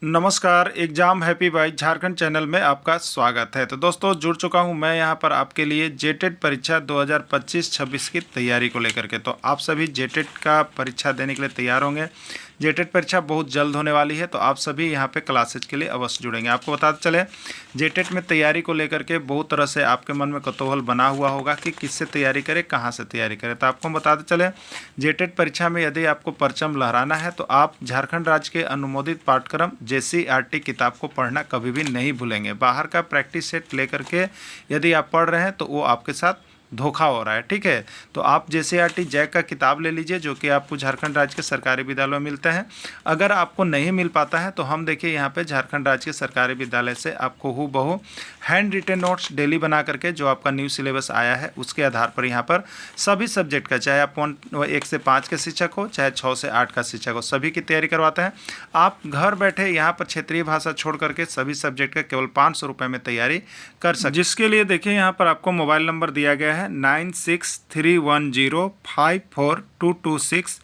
नमस्कार, exam happy by Jharkhand channel में आपका स्वागत है। तो दोस्तों जुड़ चुका हूं मैं यहां पर आपके लिए जेटेट परीक्षा 2025-26 की तैयारी को लेकर के। तो आप सभी जेटेट का परीक्षा देने के लिए तैयार होंगे। जेटेट परीक्षा बहुत जल्द होने वाली है, तो आप सभी यहां पे क्लासेज के लिए अवश्य जुड़ेंगे। आपको बताते चले, जेटेट में तैयारी को लेकर के बहुत तरह से आपके मन में कौतूहल बना हुआ होगा कि किससे तैयारी करें, कहाँ से तैयारी करें। तो आपको बताते चले, जेटेट परीक्षा में यदि आपको परचम लहराना है तो आप झारखंड राज्य के अनुमोदित पाठ्यक्रम JCERT किताब को पढ़ना कभी भी नहीं भूलेंगे। बाहर का प्रैक्टिस सेट लेकर के यदि आप पढ़ रहे हैं तो वो आपके साथ धोखा हो रहा है, ठीक है। तो आप JCERT जैक का किताब ले लीजिए, जो कि आपको झारखंड राज्य के सरकारी विद्यालयों में मिलते हैं। अगर आपको नहीं मिल पाता है तो हम देखिए यहाँ पे झारखंड राज्य के सरकारी विद्यालय से आपको हूबहू हैंड रिटेन नोट्स डेली बना करके, जो आपका न्यू सिलेबस आया है उसके आधार पर यहाँ पर सभी सब्जेक्ट का, चाहे आप 1 से 5 के शिक्षक हो, चाहे 6 से 8 का शिक्षक हो, सभी की तैयारी करवाते हैं। आप घर बैठे यहाँ पर क्षेत्रीय भाषा छोड़ करके सभी सब्जेक्ट का केवल 500 रुपये में तैयारी कर सकते, जिसके लिए देखिए यहाँ पर आपको मोबाइल नंबर दिया गया है 9631054226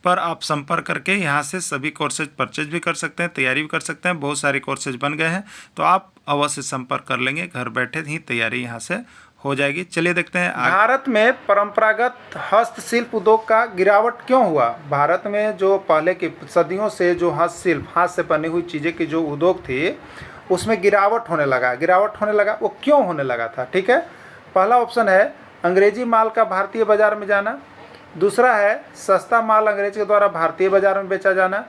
पर आप संपर्क करके यहाँ से सभी कोर्सेज परचेज भी कर सकते हैं, तैयारी भी कर सकते हैं। बहुत सारे कोर्सेज बन गए हैं, तो आप अवश्य संपर्क कर लेंगे, घर बैठे ही तैयारी यहाँ से हो जाएगी। चलिए देखते हैं भारत में परंपरागत हस्तशिल्प उद्योग का गिरावट क्यों हुआ। भारत में जो पहले की सदियों से जो हस्तशिल्प, हाथ से बनी हुई चीज़ें की जो उद्योग थी, उसमें गिरावट होने लगा। वो क्यों होने लगा था, ठीक है। पहला ऑप्शन है अंग्रेजी माल का भारतीय बाजार में जाना। दूसरा है सस्ता माल अंग्रेज के द्वारा भारतीय बाजार में बेचा जाना।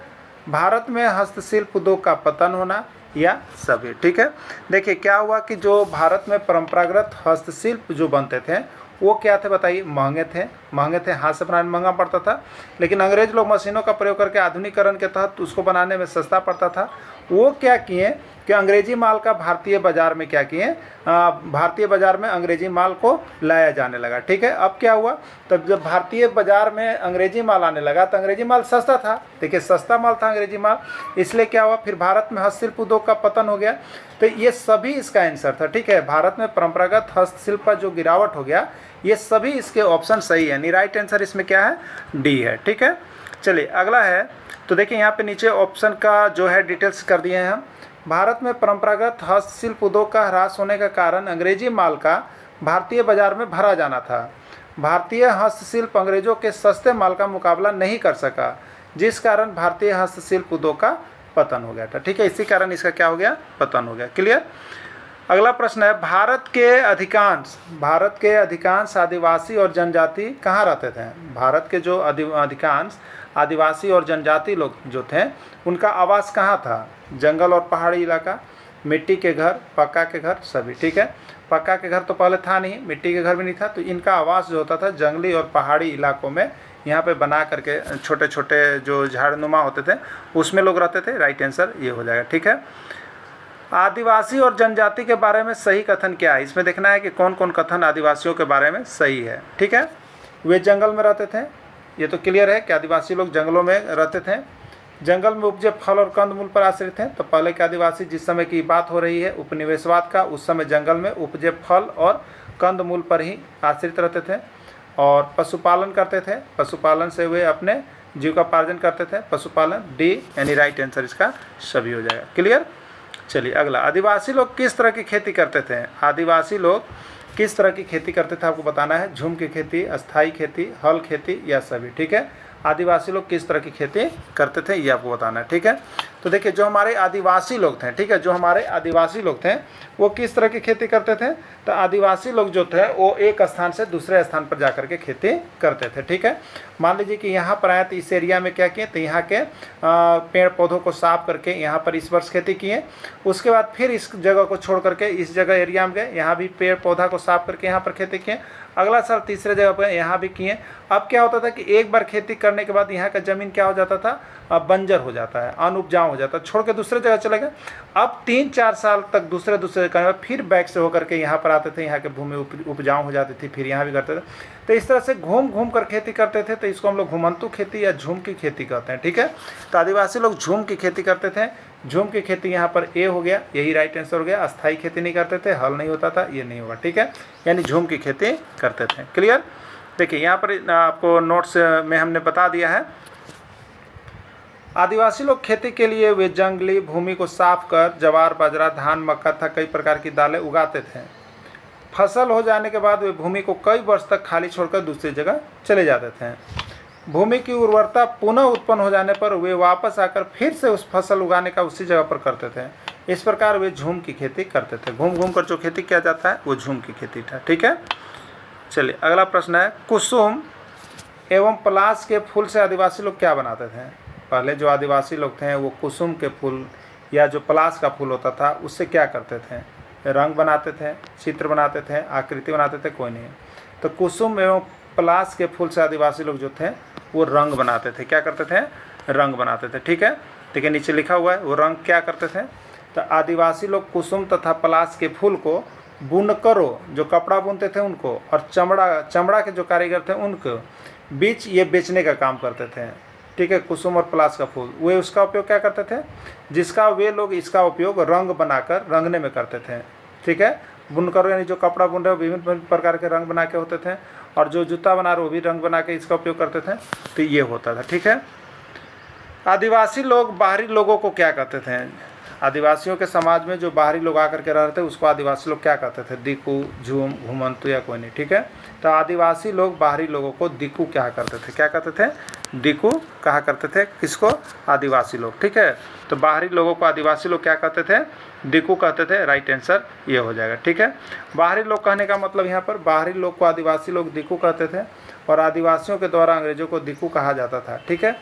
भारत में हस्तशिल्प उद्योग का पतन होना, या सभी, ठीक है। देखिए क्या हुआ कि जो भारत में परंपरागत हस्तशिल्प जो बनते थे वो क्या थे बताइए, महंगे थे, हाथ से बनाने में महंगा पड़ता था। लेकिन अंग्रेज लोग मशीनों का प्रयोग करके आधुनिकीकरण के तहत उसको बनाने में सस्ता पड़ता था। वो क्या किए कि अंग्रेजी माल का भारतीय बाजार में क्या किए, भारतीय बाजार में अंग्रेजी माल को लाया जाने लगा, ठीक है। अब क्या हुआ, तब जब भारतीय बाजार में अंग्रेजी माल आने लगा तो अंग्रेजी माल सस्ता था, देखिए सस्ता माल था अंग्रेजी माल, इसलिए क्या हुआ, फिर भारत में हस्तशिल्प उद्योग का पतन हो गया। तो ये सभी इसका आंसर था, ठीक है। भारत में परंपरागत हस्तशिल्प का जो गिरावट हो गया, ये सभी इसके ऑप्शन सही है, यानी राइट आंसर इसमें क्या है, डी है, ठीक है। चलिए अगला है, तो देखिए यहाँ पे नीचे ऑप्शन का जो है डिटेल्स कर दिए हैं हम। भारत में परंपरागत हस्तशिल्प उद्योग का ह्रास होने का कारण अंग्रेजी माल का भारतीय बाजार में भरा जाना था। भारतीय हस्तशिल्प अंग्रेजों के सस्ते माल का मुकाबला नहीं कर सका, जिस कारण भारतीय हस्तशिल्प उद्योग का पतन हो गया था, ठीक है। इसी कारण इसका क्या हो गया, पतन हो गया। क्लियर। अगला प्रश्न है, भारत के अधिकांश आदिवासी और जनजाति कहाँ रहते थे। भारत के जो अधिकांश आदिवासी और जनजाति लोग जो थे, उनका आवास कहाँ था। जंगल और पहाड़ी इलाका, मिट्टी के घर, पक्का के घर, सभी, ठीक है। पक्का के घर तो पहले था नहीं, मिट्टी के घर भी नहीं था, तो इनका आवास जो होता था जंगली और पहाड़ी इलाकों में यहाँ पे बना करके छोटे छोटे जो झाड़नुमा होते थे उसमें लोग रहते थे। राइट आंसर ये हो जाएगा, ठीक है। आदिवासी और जनजाति के बारे में सही कथन क्या है, इसमें देखना है कि कौन कौन कथन आदिवासियों के बारे में सही है, ठीक है। वे जंगल में रहते थे, ये तो क्लियर है कि आदिवासी लोग जंगलों में रहते थे। जंगल में उपजे फल और कंदमूल पर आश्रित हैं, तो पहले के आदिवासी, जिस समय की बात हो रही है उपनिवेशवाद का, उस समय जंगल में उपजे फल और कंदमूल पर ही आश्रित रहते थे और पशुपालन करते थे। पशुपालन से वे अपने जीविकोपार्जन करते थे, पशुपालन, डी यानी राइट आंसर इसका सभी हो जाएगा। क्लियर। चलिए अगला, आदिवासी लोग किस तरह की खेती करते थे। आदिवासी लोग किस तरह की खेती करते थे आपको बताना है। झूम की खेती, अस्थाई खेती, हल खेती, या सभी, ठीक है। आदिवासी लोग किस तरह की खेती करते थे ये आपको बताना है, ठीक है। तो देखिए जो हमारे आदिवासी लोग थे, ठीक है, जो हमारे आदिवासी लोग थे वो किस तरह की खेती करते थे। तो आदिवासी लोग जो थे वो एक स्थान से दूसरे स्थान पर जाकर के खेती करते थे, ठीक है। मान लीजिए कि यहाँ पर आए तो इस एरिया में क्या किए, तो यहाँ के पेड़ पौधों को साफ करके यहाँ पर इस वर्ष खेती किए। उसके बाद फिर इस जगह को छोड़ करके इस जगह एरिया में गए, यहाँ भी पेड़ पौधा को साफ करके यहाँ पर खेती किए। अगला साल तीसरे जगह पर यहाँ भी किए। अब क्या होता था कि एक बार खेती करने के बाद यहाँ का ज़मीन क्या हो जाता था, बंजर हो जाता है, अनउपजाऊ हो जाता है, छोड़ के दूसरे जगह चले गए। अब 3-4 साल तक दूसरे जगह फिर बैक से होकर के यहाँ पर आते थे, यहाँ की भूमि उपजाऊ हो जाती थी, फिर यहाँ भी करते थे। तो इस तरह से घूम घूम कर खेती करते थे, तो इसको हम लोग घुमंतु खेती या झूम की खेती कहते हैं, ठीक है। तो आदिवासी लोग झूम की खेती करते थे। झूम की खेती यहाँ पर ए हो गया, यही राइट आंसर हो गया। अस्थाई खेती नहीं करते थे, हल नहीं होता था, ये नहीं होगा, ठीक है। यानी झूम की खेती करते थे। क्लियर। देखिए यहाँ पर आपको नोट्स में हमने बता दिया है आदिवासी लोग खेती के लिए वे जंगली भूमि को साफ कर ज्वार बाजरा धान मक्का तथा कई प्रकार की दालें उगाते थे। फसल हो जाने के बाद वे भूमि को कई वर्ष तक खाली छोड़कर दूसरी जगह चले जाते थे। भूमि की उर्वरता पुनः उत्पन्न हो जाने पर वे वापस आकर फिर से उस फसल उगाने का उसी जगह पर करते थे। इस प्रकार वे झूम की खेती करते थे। घूम घूम कर जो खेती किया जाता है वो झूम की खेती था। ठीक है, चलिए अगला प्रश्न है, कुसुम एवं पलाश के फूल से आदिवासी लोग क्या बनाते थे? पहले जो आदिवासी लोग थे वो कुसुम के फूल या जो पलाश का फूल होता था उससे क्या करते थे? रंग बनाते थे, चित्र बनाते थे, आकृति बनाते थे, कोई नहीं। तो कुसुम एवं पलाश के फूल से आदिवासी लोग जो थे वो रंग बनाते थे। क्या करते थे? रंग बनाते थे। ठीक है, देखिए नीचे लिखा हुआ है वो रंग क्या करते थे। तो आदिवासी लोग कुसुम तथा पलाश के फूल को बुनकरों जो कपड़ा बुनते थे उनको और चमड़ा के जो कारीगर थे उनको बीच ये बेचने का काम करते थे। ठीक है, कुसुम और पलाश का फूल वे उसका उपयोग क्या करते थे? जिसका वे लोग इसका उपयोग रंग बनाकर रंगने में करते थे। ठीक है, बुनकर यानी जो कपड़ा बुन रहे हो विभिन्न प्रकार के रंग बना के होते थे, और जो जूता बना रहे हो वो भी रंग बना के इसका उपयोग करते थे। तो ये होता था। ठीक है, आदिवासी लोग बाहरी लोगों को क्या कहते थे? आदिवासियों के समाज में जो बाहरी लोग आकर के रह रहे थे उसको आदिवासी लोग क्या कहते थे? दिकू, झूम, घुमंतु या कोई नहीं। ठीक है, तो आदिवासी लोग बाहरी लोगों को दिकू क्या करते थे? क्या कहते थे? दिकू कहा करते थे। किसको? आदिवासी लोग। ठीक है, तो बाहरी लोगों को आदिवासी लोग क्या कहते थे? दिकू कहते थे। राइट आंसर ये हो जाएगा। ठीक है, बाहरी लोग कहने का मतलब यहाँ पर बाहरी लोग को आदिवासी लोग दिकू कहते थे और आदिवासियों के द्वारा अंग्रेजों को दिकू कहा जाता था। ठीक है,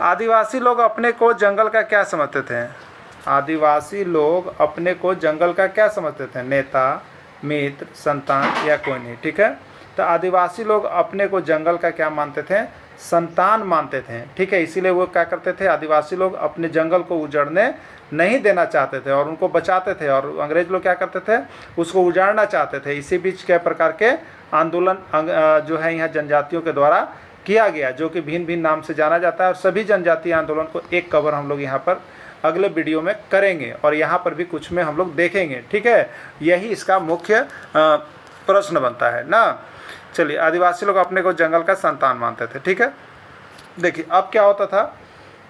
आदिवासी लोग अपने को जंगल का क्या समझते थे? आदिवासी लोग अपने को जंगल का क्या समझते थे? नेता, मित्र, संतान या कोई नहीं। ठीक है, तो आदिवासी लोग अपने को जंगल का क्या मानते थे? संतान मानते थे। ठीक है, इसीलिए वो क्या करते थे? आदिवासी लोग अपने जंगल को उजड़ने नहीं देना चाहते थे और उनको बचाते थे, और अंग्रेज लोग क्या करते थे? उसको उजाड़ना चाहते थे। इसी बीच कई प्रकार के आंदोलन जो है यहाँ जनजातियों के द्वारा किया गया, जो कि भिन्न भिन्न नाम से जाना जाता है। और सभी जनजातीय आंदोलन को एक कवर हम लोग यहाँ पर अगले वीडियो में करेंगे और यहाँ पर भी कुछ में हम लोग देखेंगे। ठीक है, यही इसका मुख्य प्रश्न बनता है ना। चलिए, आदिवासी लोग अपने को जंगल का संतान मानते थे। ठीक है, देखिए अब क्या होता था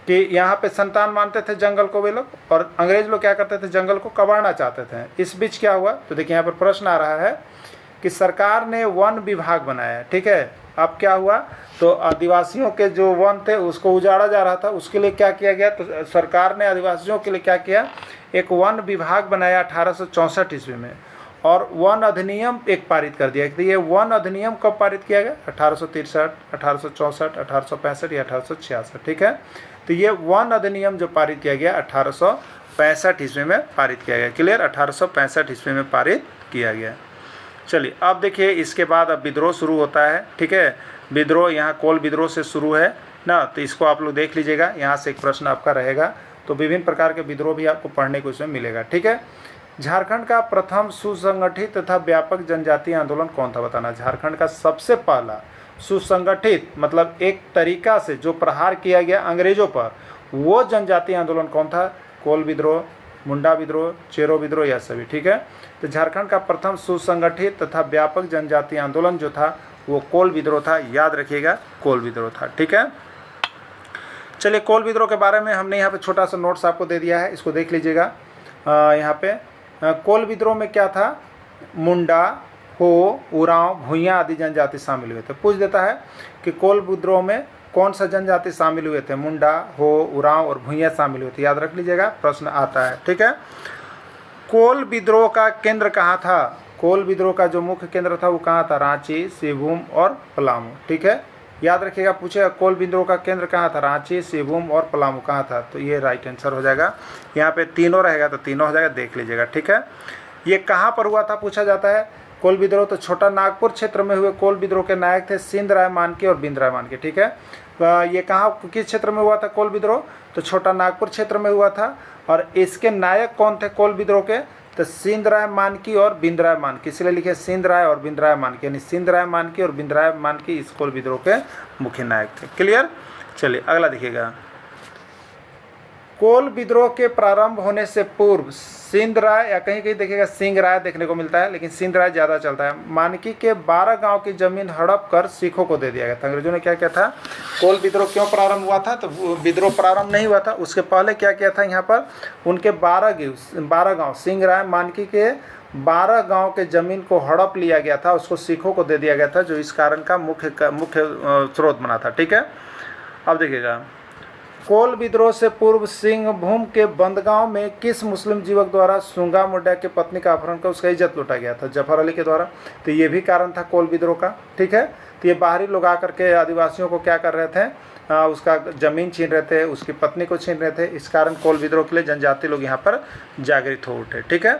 कि यहाँ पे संतान मानते थे जंगल को वे लोग, और अंग्रेज लोग क्या करते थे? जंगल को कबाड़ना चाहते थे। इस बीच क्या हुआ? तो देखिए यहाँ पर प्रश्न आ रहा है कि सरकार ने वन विभाग बनाया। ठीक है, अब क्या हुआ? तो आदिवासियों के जो वन थे उसको उजाड़ा जा रहा था, उसके लिए क्या किया गया? तो सरकार ने आदिवासियों के लिए क्या किया? एक वन विभाग बनाया 1864 ईस्वी में, और वन अधिनियम एक पारित कर दिया। तो ये वन अधिनियम कब पारित किया गया? 1863, 1864, 1865 या 1866। ठीक है, तो ये वन अधिनियम जो पारित किया गया 1865 ईस्वी में पारित किया गया। क्लियर, 1865 ईस्वी में पारित किया गया। चलिए अब देखिए इसके बाद अब विद्रोह शुरू होता है। ठीक है, विद्रोह यहाँ कोल विद्रोह से शुरू है ना, तो इसको आप लोग देख लीजिएगा, यहाँ से एक प्रश्न आपका रहेगा। तो विभिन्न प्रकार के विद्रोह भी आपको पढ़ने को इसमें मिलेगा। ठीक है, झारखंड का प्रथम सुसंगठित तथा व्यापक जनजातीय आंदोलन कौन था? बताना। झारखंड का सबसे पहला सुसंगठित मतलब एक तरीका से जो प्रहार किया गया अंग्रेजों पर, वो जनजातीय आंदोलन कौन था? कोल विद्रोह, मुंडा विद्रोह, चेरो विद्रोह या सभी। ठीक है, तो झारखंड का प्रथम सुसंगठित तथा व्यापक जनजातीय आंदोलन जो था वो कोल विद्रोह था। याद रखिएगा, कोल विद्रोह था। ठीक है, चलिए कोल विद्रोह के बारे में हमने यहाँ पे छोटा सा नोट्स आपको दे दिया है, इसको देख लीजिएगा। यहाँ पे कोल विद्रोह में क्या था? मुंडा, हो, उरांव, भूइयाँ आदि जनजाति शामिल हुए थे। पूछ देता है कि कोल विद्रोह में कौन सा जनजाति शामिल हुए थे? मुंडा, हो, उरांव और भूइयाँ शामिल हुए थे। याद रख लीजिएगा, प्रश्न आता है। ठीक है, कोल विद्रोह का केंद्र कहाँ था? कोल विद्रोह का जो मुख्य केंद्र था वो कहाँ था? रांची, सिवभूम और पलामू। ठीक है, याद रखिएगा, पूछेगा कोल विद्रोह का केंद्र कहाँ था? रांची, सिवभूम और पलामू कहाँ था? तो ये राइट आंसर हो जाएगा। यहाँ पे तीनों रहेगा तो तीनों हो जाएगा, देख लीजिएगा। ठीक है, ये कहाँ पर हुआ था पूछा जाता है। कोल विद्रोह तो छोटा नागपुर क्षेत्र में हुए कोल विद्रोह के नायक थे सिंध राय मानकी और बिंद राय मानकी। ठीक है, ये कहाँ किस क्षेत्र में हुआ था कोल विद्रोह? तो छोटा नागपुर क्षेत्र में हुआ था, और इसके नायक कौन थे कोल विद्रोह के? तो सिंध राय मानकी और बिंद राय मानकी, इसलिए लिखे सिंध राय और बिंद राय मानकी, यानी सिंध राय मानकी और बिंद राय मानकी इस कोल विद्रोह के मुख्य नायक थे। क्लियर, चलिए अगला देखिएगा। कोल विद्रोह के प्रारंभ होने से पूर्व सिंध राय, या कहीं कहीं देखिएगा सिंह राय देखने को मिलता है, लेकिन सिंध राय ज़्यादा चलता है, मानकी के 12 गांव की जमीन हड़प कर सिखों को दे दिया गया था। अंग्रेजों ने क्या किया था, कोल विद्रोह क्यों प्रारंभ हुआ था, तो विद्रोह प्रारंभ नहीं हुआ था, उसके पहले क्या किया था, यहाँ पर उनके 12 गाँव सिंह राय मानकी के 12 गांव के ज़मीन को हड़प लिया गया था, उसको सिखों को दे दिया गया था, जो इस कारण का मुख्य स्रोत बना था। ठीक है, अब देखिएगा, कोल विद्रोह से पूर्व सिंहभूम के बंदगांव में किस मुस्लिम युवक द्वारा सुंगा मुंडा की पत्नी का अपहरण कर उसका इज्जत लूटा गया था, जफर अली के द्वारा। तो ये भी कारण था कोल विद्रोह का। ठीक है, तो ये बाहरी लोग आकर के आदिवासियों को क्या कर रहे थे, उसका ज़मीन छीन रहे थे, उसकी पत्नी को छीन रहे थे, इस कारण कोल विद्रोह के लिए जनजाति लोग यहाँ पर जागृत हो उठे। ठीक है,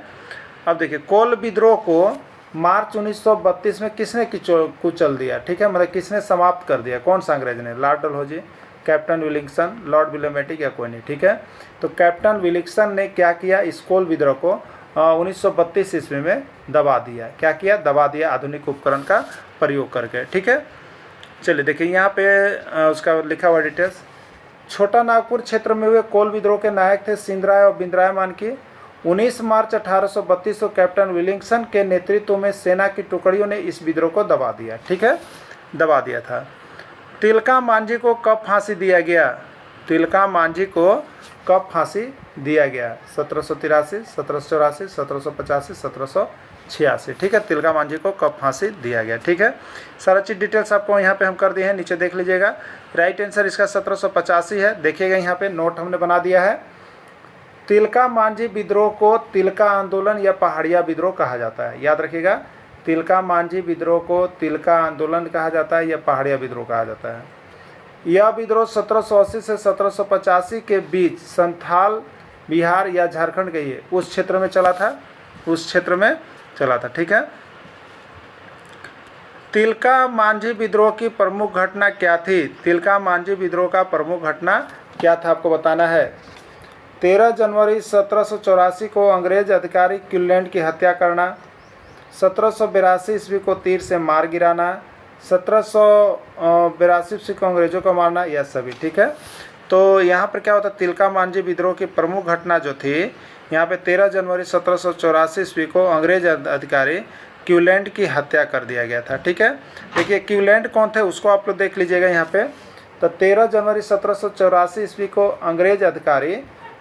अब देखिए, कोल विद्रोह को मार्च 1932 में किसने कुचल दिया, ठीक है, मतलब किसने समाप्त कर दिया, कौन सा अंग्रेज ने, लॉर्ड डलहौजी, कैप्टन विलिंगसन, लॉर्ड विलियमेटिक या कोई नहीं। ठीक है, तो कैप्टन विलिंगसन ने क्या किया, इस कोल विद्रोह को 1932 ईस्वी में दबा दिया। क्या किया, दबा दिया, आधुनिक उपकरण का प्रयोग करके। ठीक है, चलिए देखिए यहाँ पे उसका लिखा हुआ डिटेल्स। छोटा नागपुर क्षेत्र में हुए कोल विद्रोह के नायक थे सिंध राय और बिंद्राय मानकी। 19 मार्च 1832 को कैप्टन विलिंगसन के नेतृत्व में सेना की टुकड़ियों ने इस विद्रोह को दबा दिया। ठीक है, दबा दिया था। तिलका मांझी को कब फांसी दिया गया, तिलका मांझी को कब फांसी दिया गया, 1783, 1784, 1785, 1786। ठीक है, तिलका मांझी को कब फांसी दिया गया। ठीक है, सारा चीज़ डिटेल्स आपको यहाँ पे हम कर दिए हैं, नीचे देख लीजिएगा। राइट आंसर इसका 1785 है। देखिएगा यहाँ पे नोट हमने बना दिया है। तिलका मांझी विद्रोह को तिलका आंदोलन या पहाड़िया विद्रोह कहा जाता है, याद रखिएगा। तिलका मांझी विद्रोह को तिलका आंदोलन कहा जाता है या पहाड़िया विद्रोह कहा जाता है। यह विद्रोह 1780 से 1785 के बीच संथाल बिहार या झारखंड के ये उस क्षेत्र में चला था, उस क्षेत्र में चला था। ठीक है, तिलका मांझी विद्रोह की प्रमुख घटना क्या थी, तिलका मांझी विद्रोह का प्रमुख घटना क्या था आपको बताना है। 13 जनवरी 1784 को अंग्रेज अधिकारी क्यूलैंड की हत्या करना, 1782 ईस्वी को तीर से मार गिराना, 1782 ईस्वी को अंग्रेजों को मारना, यह सभी। ठीक है, तो यहाँ पर क्या होता है, तिलका मांझी विद्रोह की प्रमुख घटना जो थी यहाँ पे 13 जनवरी 1784 ईस्वी को अंग्रेज अधिकारी क्यूलैंड की हत्या कर दिया गया था। ठीक है, देखिए क्यूलैंड कौन थे उसको आप लोग देख लीजिएगा यहाँ पे। तो 13 जनवरी 1784 ईस्वी को अंग्रेज अधिकारी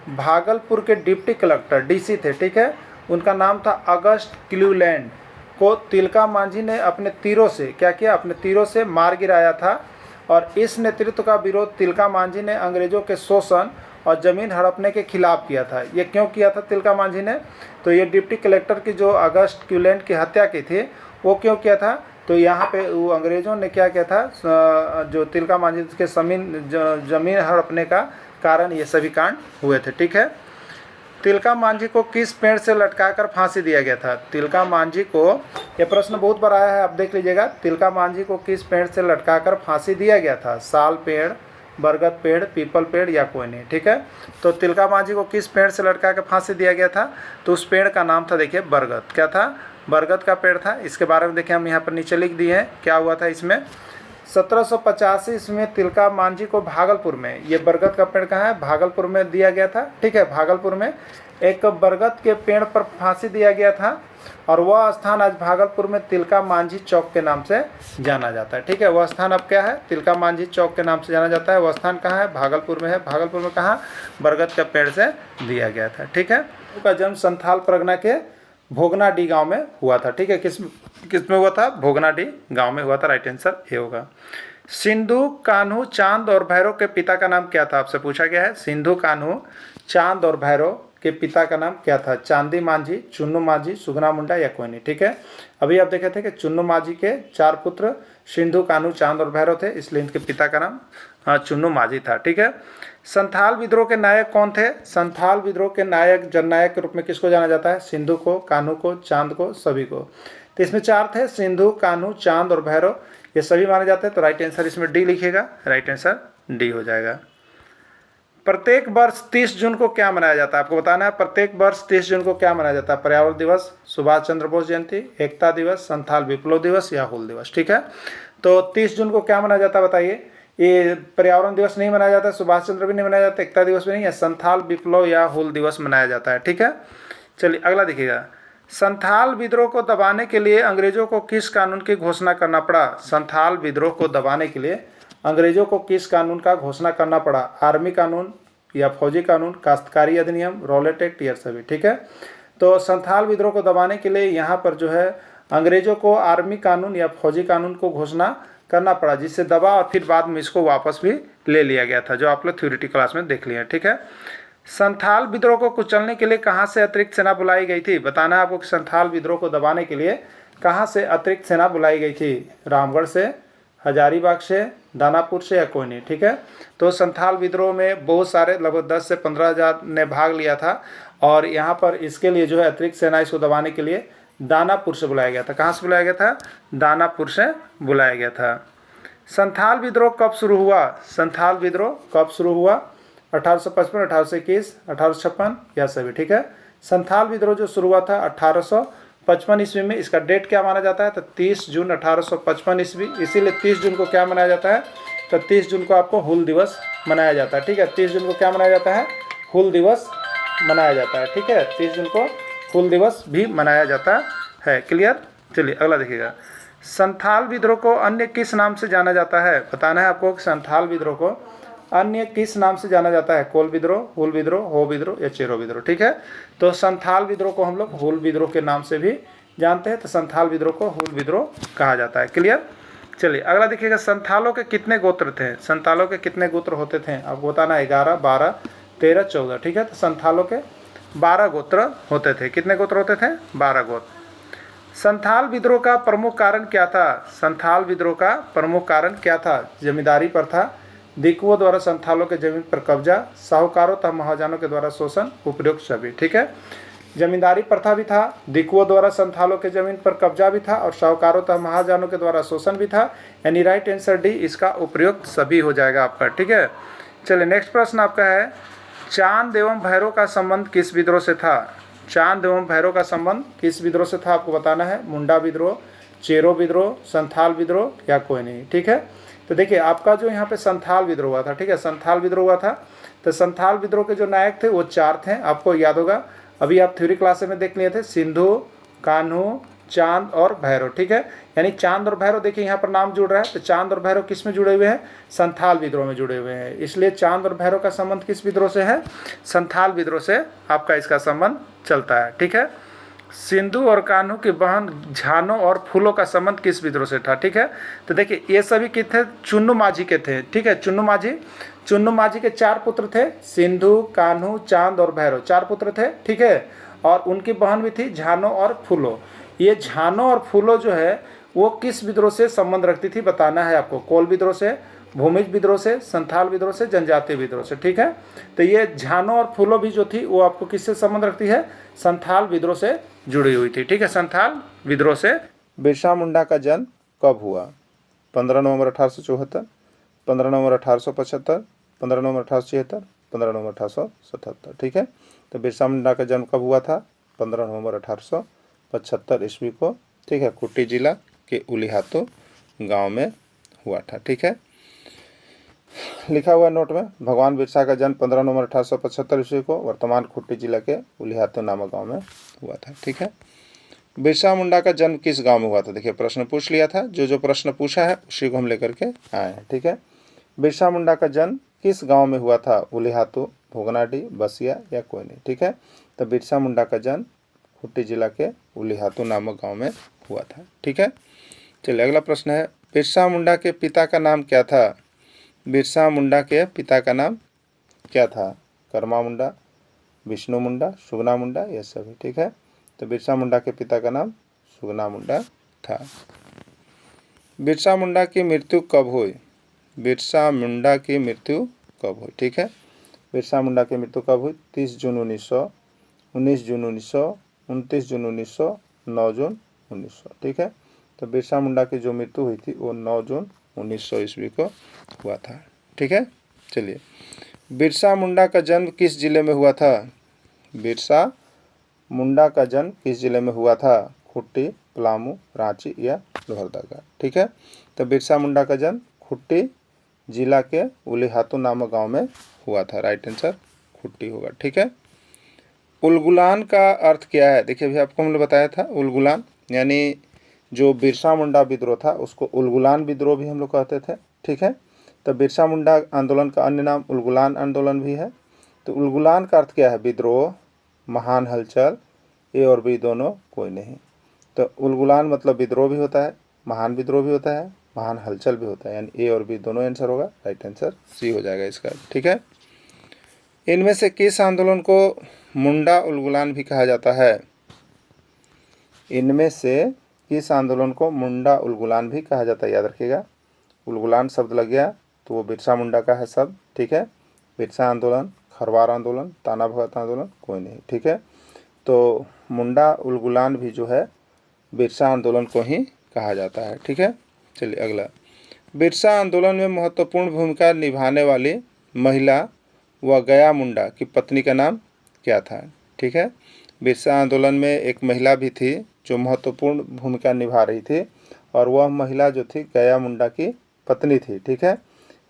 भागलपुर के डिप्टी कलेक्टर डीसी थे। ठीक है, उनका नाम था अगस्ट क्यूलैंड को तिलका मांझी ने अपने तीरों से क्या किया, अपने तीरों से मार गिराया था। और इस नेतृत्व का विरोध तिलका मांझी ने अंग्रेजों के शोषण और ज़मीन हड़पने के खिलाफ किया था। ये क्यों किया था तिलका मांझी ने, तो ये डिप्टी कलेक्टर की जो अगस्ट क्यूलैंड की हत्या की थी वो क्यों किया था, तो यहाँ पे वो अंग्रेज़ों ने क्या किया था, जो तिलका मांझी के ज़मीन हड़पने का कारण ये सभी कांड हुए थे। ठीक है, तिलका मांझी को किस पेड़ से लटकाकर फांसी दिया गया था, तिलका मांझी को, यह प्रश्न बहुत बार आया है, आप देख लीजिएगा। तिलका मांझी को किस पेड़ से लटकाकर फांसी दिया गया था, साल पेड़, बरगद पेड़, पीपल पेड़ या कोई नहीं। ठीक है, तो तिलका मांझी को किस पेड़ से लटका कर फांसी दिया गया था, तो उस पेड़ का नाम था देखिए बरगद। क्या था, बरगद का पेड़ था। इसके बारे में देखिए हम यहाँ पर नीचे लिख दिए हैं क्या हुआ था इसमें। 1785 ईस्वी में तिलका मांझी को भागलपुर में, ये बरगद का पेड़ कहाँ है, भागलपुर में दिया गया था। ठीक है, भागलपुर में एक बरगद के पेड़ पर फांसी दिया गया था और वह स्थान आज भागलपुर में तिलका मांझी चौक के नाम से जाना जाता है। ठीक है, वह स्थान अब क्या है, तिलका मांझी चौक के नाम से जाना जाता है। वह स्थान कहाँ है, भागलपुर में है। भागलपुर में कहाँ, बरगद का पेड़ से दिया गया था। ठीक है, उनका जन्म संथाल परगना के भोगनाडीह गांव में हुआ था। ठीक है, किस में हुआ था, भोगनाडीह गांव में हुआ था। राइट आंसर ए होगा। सिंधु कान्हू चांद और भैरव के पिता का नाम क्या था, आपसे पूछा गया है। सिंधु कान्हू चांद और भैरव के पिता का नाम क्या था, चांदी मांझी, चुन्नू मांझी, सुगना मुंडा या कोई नहीं। ठीक है, अभी आप देखे थे कि चुन्नू मांझी के 4 पुत्र सिंधु कान्हू चांद और भैरव थे, इसलिए इनके पिता का नाम चुन्नू मांझी था। ठीक है, संथाल विद्रोह के नायक कौन थे, संथाल विद्रोह के नायक जननायक के रूप में किसको जाना जाता है, सिंधु को, कान्हू को, चांद को, सभी को। तो इसमें 4 थे, सिंधु, कान्हू, चांद और भैरव, ये सभी माने जाते हैं। तो राइट आंसर इसमें डी लिखिएगा, राइट आंसर डी हो जाएगा। प्रत्येक वर्ष 30 जून को क्या मनाया जाता है, आपको बताना है। प्रत्येक वर्ष 30 जून को क्या मनाया जाता है, पर्यावरण दिवस, सुभाष चंद्र बोस जयंती, एकता दिवस, संथाल विप्लव दिवस या हूल दिवस। ठीक है, तो 30 जून को क्या मनाया जाता है बताइए, ये पर्यावरण दिवस नहीं मनाया जाता है, सुभाष चंद्र भी नहीं मनाया जाता, एकता दिवस भी नहीं है, संथाल विप्लव या हूल दिवस मनाया जाता है। ठीक है, चलिए अगला देखिएगा। संथाल विद्रोह को दबाने के लिए अंग्रेजों को किस कानून की घोषणा करना पड़ा? संथाल विद्रोह को दबाने के लिए अंग्रेजों को किस कानून का घोषणा करना पड़ा? आर्मी कानून या फौजी कानून, काश्तकारी अधिनियम, रॉलेट एक्ट या सभी। ठीक है, तो संथाल विद्रोह को दबाने के लिए यहाँ पर जो है अंग्रेजों को आर्मी कानून या फौजी कानून को घोषणा करना पड़ा, जिससे दबा और फिर बाद में इसको वापस भी ले लिया गया था, जो आप लोग थ्योरेटिकल क्लास में देख लिए हैं। ठीक है, संथाल विद्रोह को कुचलने के लिए कहाँ से अतिरिक्त सेना बुलाई गई थी? बताना है आपको कि संथाल विद्रोह को दबाने के लिए कहाँ से अतिरिक्त सेना बुलाई गई थी? रामगढ़ से, हजारीबाग से, दानापुर से या कोई नहीं। ठीक है, तो संथाल विद्रोह में बहुत सारे लगभग 10 से 15,000 ने भाग लिया था और यहाँ पर इसके लिए जो है अतिरिक्त सेना इसको दबाने के लिए दानापुर से बुलाया गया था। कहाँ से बुलाया गया था? दानापुर से बुलाया गया था। संथाल विद्रोह कब शुरू हुआ? संथाल विद्रोह कब शुरू हुआ? 1855, 1821, 1856 या सभी। ठीक है, संथाल विद्रोह जो शुरू हुआ था 1855 ईस्वी में। इसका डेट क्या माना जाता है? तो 30 जून 1855 ईस्वी। इसीलिए 30 जून को क्या मनाया जाता है? तो 30 जून को आपको हूल दिवस मनाया जाता है। ठीक है, 30 जून को क्या मनाया जाता है? हूल दिवस मनाया जाता है। ठीक है, 30 जून को हूल दिवस भी मनाया जाता है। क्लियर? चलिए अगला देखिएगा। संथाल विद्रोह को अन्य किस नाम से जाना जाता है? बताना है आपको कि संथाल विद्रोह को अन्य किस नाम से जाना जाता है? कोल विद्रोह, हूल विद्रोह, हो विद्रोह या चेरो विद्रोह। ठीक है, तो संथाल विद्रोह को हम लोग हूल विद्रोह के नाम से भी जानते हैं, तो संथाल विद्रोह को हूल विद्रोह कहा जाता है। क्लियर? चलिए अगला देखिएगा। संथालों के कितने गोत्र थे? संथालों के कितने गोत्र होते थे आपको बताना है? 11, 12, 13, 14। ठीक है, तो संथालों के 12 गोत्र होते थे। कितने गोत्र होते थे? 12 गोत्र। संथाल विद्रोह का प्रमुख कारण क्या था? संथाल विद्रोह का प्रमुख कारण क्या था? जमींदारी पर था, दिकुओं द्वारा संथालों के जमीन पर कब्जा, साहूकारों तथा महाजनों के द्वारा शोषण, उपयुक्त सभी। ठीक है, जमींदारी प्रथा भी था, दिकुओं द्वारा संथालों के जमीन पर कब्जा भी था और साहूकारों तथा महाजनों के द्वारा शोषण भी था। यानी राइट आंसर डी इसका उपयुक्त सभी हो जाएगा आपका। ठीक है, चलिए नेक्स्ट प्रश्न आपका है, चांद एवं भैरव का संबंध किस विद्रोह से था? चांद एवं भैरव का संबंध किस विद्रोह से था आपको बताना है? मुंडा विद्रोह, चेरो विद्रोह, संथाल विद्रोह या कोई नहीं। ठीक है, तो देखिए आपका जो यहाँ पे संथाल विद्रोह हुआ था। ठीक है, संथाल विद्रोह हुआ था, तो संथाल विद्रोह के जो नायक थे वो 4 थे, आपको याद होगा, अभी आप थ्योरी क्लास में देख लिए थे, सिंधु, कान्हू, चांद और भैरव। ठीक है, यानी चांद और भैरव देखिए यहाँ पर नाम जुड़ रहा है, तो चांद और भैरव किस में जुड़े हुए हैं? संथाल विद्रोह में जुड़े हुए हैं। इसलिए चांद और भैरव का संबंध किस विद्रोह से है? संथाल विद्रोह से आपका इसका संबंध चलता है। ठीक है, सिंधु और कान्हू की बहन झानो और फूलों का संबंध किस विद्रोह से था? ठीक है, तो देखिए ये सभी किस थे? चुन्नू माझी के थे। ठीक है, चुन्नू माझी के 4 पुत्र थे, सिंधु, कान्हू, चांद और भैरव, 4 पुत्र थे। ठीक है, और उनकी बहन भी थी झानो और फूलो। ये झानो और फूलो जो है वो किस विद्रोह से संबंध रखती थी बताना है आपको? कोल विद्रोह से, भूमिज विद्रोह से, संथाल विद्रोह से, जनजातीय विद्रोह से। ठीक है, तो ये झानो और फूलो भी जो थी वो आपको किससे संबंध रखती है? संथाल विद्रोह से जुड़ी हुई थी। ठीक है, संथाल विद्रोह से। बिरसा मुंडा का जन्म कब हुआ? 15 नवंबर 1874, 15 नवंबर 1875, 15 नवंबर 1876, 15 नवंबर 1877। ठीक है, तो बिरसा मुंडा का जन्म कब हुआ था? 15 नवंबर 1875 ईस्वी को। ठीक है, खूंटी जिला के उलिहातू गांव में हुआ था। ठीक है, लिखा हुआ नोट में, भगवान बिरसा का जन्म 15 नवंबर 1875 ईस्वी को वर्तमान खूंटी जिला के उलिहातू नामक गांव में हुआ था। ठीक है, बिरसा मुंडा का जन्म किस गांव में हुआ था? देखिए प्रश्न पूछ लिया था, जो प्रश्न पूछा है उसी को हम लेकर के आए हैं। ठीक है, बिरसा मुंडा का जन्म किस गांव में हुआ था? उलिहातू, भोगनाडी, बसिया या कोई नहीं। ठीक है, तो बिरसा मुंडा का जन्म खूंटी जिला के उलिहातू नामक गांव में हुआ था। ठीक है, चलिए अगला प्रश्न है, बिरसा मुंडा के पिता का नाम क्या था? बिरसा मुंडा के पिता का नाम क्या था? कर्मा मुंडा, विष्णु मुंडा, सुगना मुंडा या सभी। ठीक है, तो बिरसा मुंडा के पिता का नाम सुगना मुंडा था। बिरसा मुंडा की मृत्यु कब हुई? बिरसा मुंडा की मृत्यु कब हुई? ठीक है, बिरसा मुंडा की मृत्यु कब हुई? 30 जून 1900, 19 जून 1900, 29 जून 1900, 9 जून 1900। ठीक है, तो बिरसा मुंडा की जो मृत्यु हुई थी वो 9 जून 1900 ईस्वी को हुआ था। ठीक है, चलिए बिरसा मुंडा का जन्म किस जिले में हुआ था? बिरसा मुंडा का जन्म किस जिले में हुआ था? खूंटी, पलामू, रांची या लोहरदगा। ठीक है, तो बिरसा मुंडा का जन्म खूंटी जिला के उलिहातू नामक गांव में हुआ था। राइट आंसर खुट्टी होगा। ठीक है। उलगुलान का अर्थ क्या है? देखिए अभी आपको हमने बताया था उलगुलान यानी जो बिरसा मुंडा विद्रोह था उसको उलगुलान विद्रोह भी हम लोग कहते थे। ठीक है। तो बिरसा मुंडा आंदोलन का अन्य नाम उलगुलान आंदोलन भी है। तो उलगुलान का अर्थ क्या है? विद्रोह, महान हलचल, ए और बी दोनों कोई नहीं। तो उलगुलान मतलब विद्रोह भी होता है, महान विद्रोह भी होता है, महान हलचल भी होता है, यानी ए और बी दोनों आंसर होगा। राइट आंसर सी हो जाएगा इसका। ठीक है। इनमें से किस आंदोलन को मुंडा उलगुलान भी कहा जाता है? इनमें से किस आंदोलन को मुंडा उलगुलान भी कहा जाता है? याद रखिएगा, उलगुलान शब्द लग गया तो वो बिरसा मुंडा का है शब्द। ठीक है। बिरसा आंदोलन, खरवार आंदोलन, ताना भगत आंदोलन कोई नहीं। ठीक है। तो मुंडा उलगुलान भी जो है बिरसा आंदोलन को ही कहा जाता है। ठीक है। चलिए अगला, बिरसा आंदोलन में महत्वपूर्ण भूमिका निभाने वाली महिला व गया मुंडा की पत्नी का नाम क्या था? ठीक है। बिरसा आंदोलन में एक महिला भी थी जो महत्वपूर्ण भूमिका निभा रही थी और वह महिला जो थी गया मुंडा की पत्नी थी। ठीक है।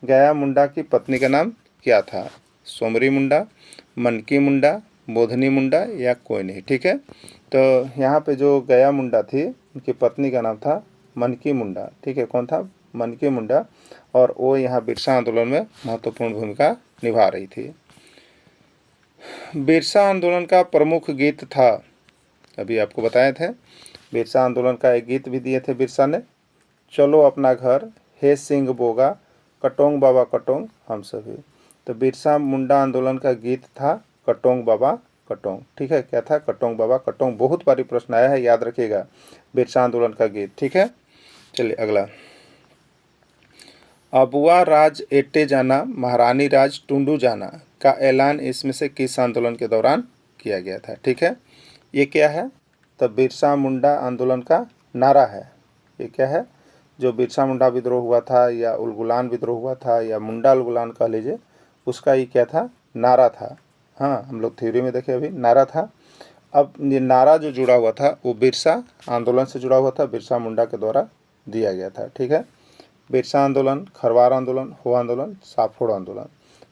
गया मुंडा की पत्नी का नाम क्या था? सोमरी मुंडा, मनकी मुंडा, बोधनी मुंडा या कोई नहीं। ठीक है। तो यहाँ पे जो गया मुंडा थी उनकी पत्नी का नाम था मनकी मुंडा। ठीक है। कौन था? मनकी मुंडा। और वो यहाँ बिरसा आंदोलन में महत्वपूर्ण भूमिका निभा रही थी। बिरसा आंदोलन का प्रमुख गीत था, अभी आपको बताए थे, बिरसा आंदोलन का एक गीत भी दिए थे बिरसा ने, चलो अपना घर, हे सिंह बोगा, कटोंग बाबा कटोंग हम सभी। तो बिरसा मुंडा आंदोलन का गीत था कटोंग बाबा कटोंग। ठीक है। क्या था? कटोंग बाबा कटोंग। बहुत बारी प्रश्न आया है, याद रखिएगा, बिरसा आंदोलन का गीत। ठीक है। चलिए अगला, अबुआ राज एटे जाना, महारानी राज टुंडू जाना का ऐलान इसमें से किस आंदोलन के दौरान किया गया था? ठीक है। ये क्या है? तो बिरसा मुंडा आंदोलन का नारा है। ये क्या है? जो बिरसा मुंडा विद्रोह हुआ था या उलगुलान विद्रोह हुआ था या मुंडा उलगुलान कह लीजिए, उसका ये क्या था? नारा था। हाँ, हम लोग थ्योरी में देखे अभी, नारा था। अब ये नारा जो जुड़ा हुआ था वो बिरसा आंदोलन से जुड़ा हुआ था, बिरसा मुंडा के द्वारा दिया गया था। ठीक है। बिरसा आंदोलन, खरवार आंदोलन, हो आंदोलन, साफोड़ आंदोलन।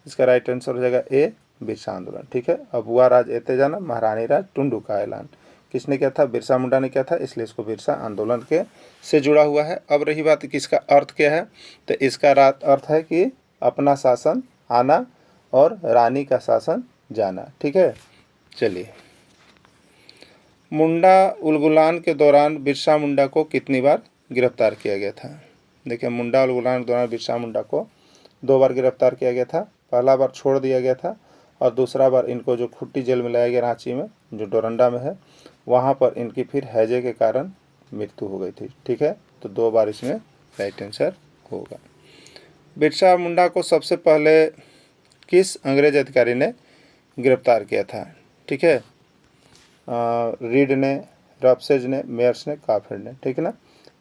इसका राइट आंसर हो जाएगा ए, बिरसा आंदोलन। ठीक है। अबुआ राज एते जाना, महारानी राज टुंडू का ऐलान किसने किया था? बिरसा मुंडा ने किया था, इसलिए इसको बिरसा आंदोलन के से जुड़ा हुआ है। अब रही बात कि इसका अर्थ क्या है, तो इसका अर्थ है कि अपना शासन आना और रानी का शासन जाना। ठीक है। चलिए, मुंडा उलगुलान के दौरान बिरसा मुंडा को कितनी बार गिरफ्तार किया गया था? देखिए, मुंडा उलगुलान के दौरान बिरसा मुंडा को 2 बार गिरफ्तार किया गया था। पहला बार छोड़ दिया गया था और दूसरा बार इनको जो खुट्टी जेल में लाया गया रांची में, जो डोरंडा में है, वहाँ पर इनकी फिर हैजे के कारण मृत्यु हो गई थी। ठीक है। तो 2 बार इसमें राइट आंसर होगा। बिरसा मुंडा को सबसे पहले किस अंग्रेज अधिकारी ने गिरफ्तार किया था? ठीक है। रीड ने, रफसेज ने, मेयर्स ने, काफिर ने। ठीक है ना।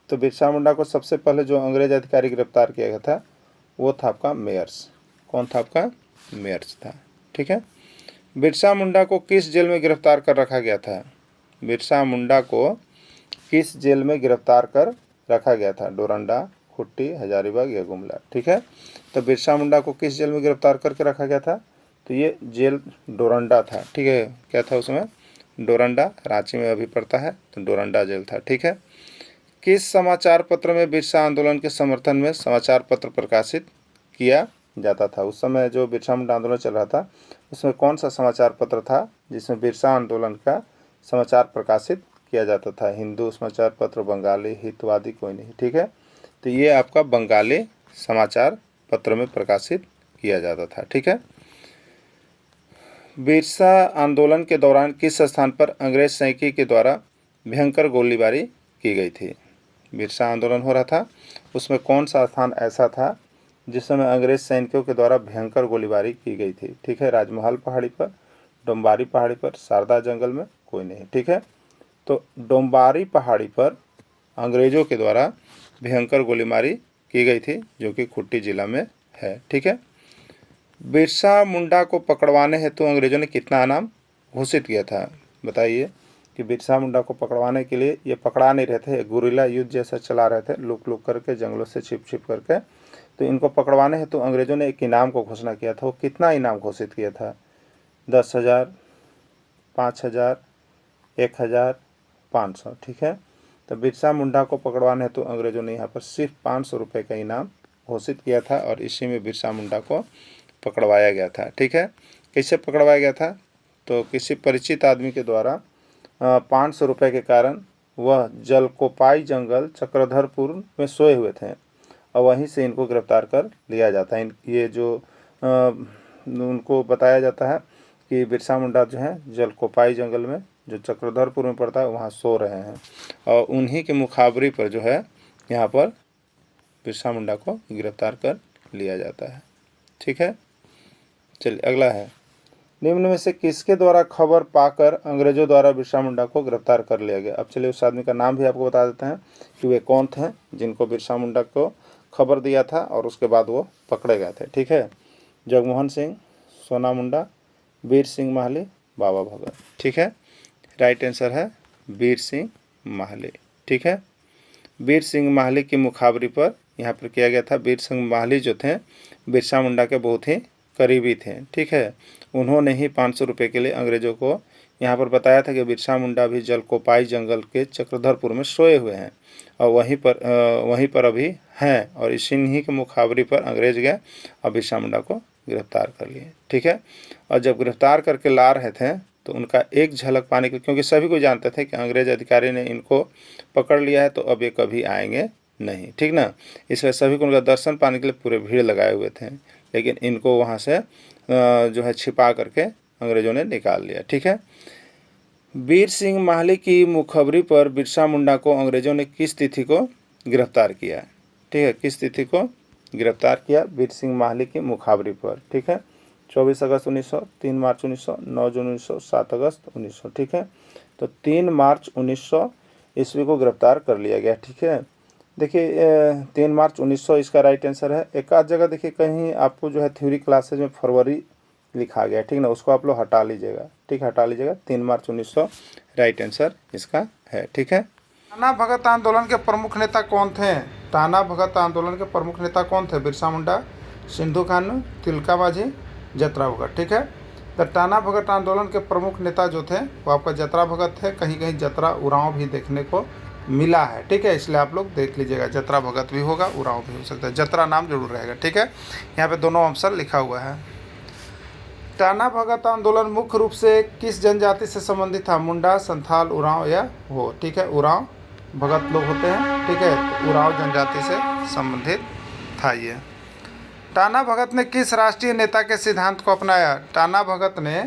तो बिरसा मुंडा को सबसे पहले जो अंग्रेज अधिकारी गिरफ्तार किया गया था वो था आपका मेयर्स। कौन था आपका? मेयर्स था। ठीक है। बिरसा मुंडा को किस जेल में गिरफ्तार कर रखा गया था? बिरसा मुंडा को किस जेल में गिरफ्तार कर रखा गया था? डोरंडा, खुट्टी, हजारीबाग या गुमला। ठीक है। तो बिरसा मुंडा को किस जेल में गिरफ्तार करके रखा गया था? तो ये जेल डोरंडा था। ठीक है। क्या था उसमें? डोरंडा, रांची में अभी पड़ता है, तो डोरंडा जेल था। ठीक है। किस समाचार पत्र में बिरसा आंदोलन के समर्थन में समाचार पत्र प्रकाशित किया जाता था? उस समय जो बिरसा मुंडा आंदोलन चल रहा था उसमें कौन सा समाचार पत्र था जिसमें बिरसा आंदोलन का समाचार प्रकाशित किया जाता था? हिंदू समाचार पत्र, बंगाली, हितवादी, कोई नहीं। ठीक है। तो ये आपका बंगाली समाचार पत्र में प्रकाशित किया जाता था। ठीक है। बिरसा आंदोलन के दौरान किस स्थान पर अंग्रेज सैनिकों के द्वारा भयंकर गोलीबारी की गई थी? बिरसा आंदोलन हो रहा था, उसमें कौन सा स्थान ऐसा था जिस समय अंग्रेज सैनिकों के द्वारा भयंकर गोलीबारी की गई थी? ठीक है। राजमहल पहाड़ी पर, डोम्बारी पहाड़ी पर, शारदा जंगल में, कोई नहीं। ठीक है। तो डोम्बारी पहाड़ी पर अंग्रेजों के द्वारा भयंकर गोलीबारी की गई थी, जो कि खुट्टी जिला में है। ठीक है। बिरसा मुंडा को पकड़वाने हेतु अंग्रेजों ने कितना इनाम घोषित किया था? बताइए कि बिरसा मुंडा को पकड़वाने के लिए ये पकड़ा नहीं रहे थे, गुरिल्ला युद्ध जैसा चला रहे थे, लुक लुक करके, जंगलों से छिप छिप करके। तो इनको पकड़वाने हेतु अंग्रेजों ने एक इनाम को घोषणा किया था। वो कितना इनाम घोषित किया था? 10,000, 5,000, 1,000, 500। ठीक है, तो बिरसा मुंडा को पकड़वाने हेतु अंग्रेजों ने यहाँ पर सिर्फ 500 रुपये का इनाम घोषित किया था और इसी में बिरसा मुंडा को पकड़वाया गया था। ठीक है, कैसे पकड़वाया गया था? तो किसी परिचित आदमी के द्वारा 500 रुपये के कारण वह जलकोपाई जंगल चक्रधरपुर में सोए हुए थे और वहीं से इनको गिरफ्तार कर लिया जाता है। ये जो उनको बताया जाता है कि बिरसा मुंडा जो है जलकोपाई जंगल में जो चक्रधरपुर में पड़ता है वहाँ सो रहे हैं और उन्हीं के मुखाबरी पर जो है यहाँ पर बिरसा मुंडा को गिरफ्तार कर लिया जाता है। ठीक है, चलिए अगला है, निम्न में से किसके द्वारा खबर पाकर अंग्रेजों द्वारा बिरसा मुंडा को गिरफ्तार कर लिया गया? अब चलिए उस आदमी का नाम भी आपको बता देते हैं कि वे कौन थे जिनको बिरसा मुंडा को खबर दिया था और उसके बाद वो पकड़े गए थे। ठीक है, जगमोहन सिंह, सोना मुंडा, वीर सिंह माहली, बाबा भगत। ठीक है, राइट आंसर है वीर सिंह माहली। ठीक है, वीर सिंह माहली की मुखाबरी पर यहाँ पर किया गया था। वीर सिंह माहली जो थे बिरसा मुंडा के बहुत ही करीबी थे। ठीक है, उन्होंने ही 500 रुपये के लिए अंग्रेजों को यहाँ पर बताया था कि बिरसा मुंडा भी जलकोपाई जंगल के चक्रधरपुर में सोए हुए हैं और वहीं पर अभी हैं और इसी के मुखाबरी पर अंग्रेज गए और बिरसा मुंडा को गिरफ्तार कर लिए। ठीक है, और जब गिरफ्तार करके ला रहे थे तो उनका एक झलक पाने के, क्योंकि सभी को जानते थे कि अंग्रेज अधिकारी ने इनको पकड़ लिया है तो अब ये कभी आएंगे नहीं। ठीक ना, इसलिए सभी को उनका दर्शन पाने के लिए पूरे भीड़ लगाए हुए थे, लेकिन इनको वहाँ से जो है छिपा करके अंग्रेजों ने निकाल लिया। ठीक है, वीर सिंह माहली की मुखबरी पर बिरसा मुंडा को अंग्रेजों ने किस तिथि को गिरफ्तार किया? ठीक है, किस तिथि को गिरफ्तार किया? वीर सिंह माहली की मुखबरी पर। ठीक है, 24 अगस्त 1900, 3 मार्च 1900, 9 जून 1900, 7 अगस्त 1900। ठीक है, तो 3 मार्च 1900 ईस्वी को गिरफ्तार कर लिया गया। ठीक है, देखिए 3 मार्च 1900 इसका राइट आंसर है। एक आध जगह देखिए कहीं आपको जो है थ्योरी क्लासेज में फरवरी लिखा गया, ठीक ना, उसको आप लोग हटा लीजिएगा। ठीक, हटा लीजिएगा। 3 मार्च 1900 राइट आंसर इसका है। ठीक है, टाना भगत आंदोलन के प्रमुख नेता कौन थे? टाना भगत आंदोलन के प्रमुख नेता कौन थे? बिरसा मुंडा, सिंधु कान्हू, तिलका माझी, जतरा भगत। ठीक है, तो टाना भगत आंदोलन के प्रमुख नेता जो थे वो आपका जतरा भगत थे। कहीं कहीं जतरा उरांव भी देखने को मिला है। ठीक है, इसलिए आप लोग देख लीजिएगा, जतरा भगत भी होगा, उरांव भी हो सकता है, जतरा नाम जरूर रहेगा। ठीक है, यहाँ पे दोनों आंसर लिखा हुआ है। टाना भगत आंदोलन मुख्य रूप से किस जनजाति से संबंधित था? मुंडा, संथाल, उरांव या हो? ठीक है, उरांव भगत लोग होते हैं। ठीक है, तो उरांव जनजाति से संबंधित था ये। टाना भगत ने किस राष्ट्रीय नेता के सिद्धांत को अपनाया? टाना भगत ने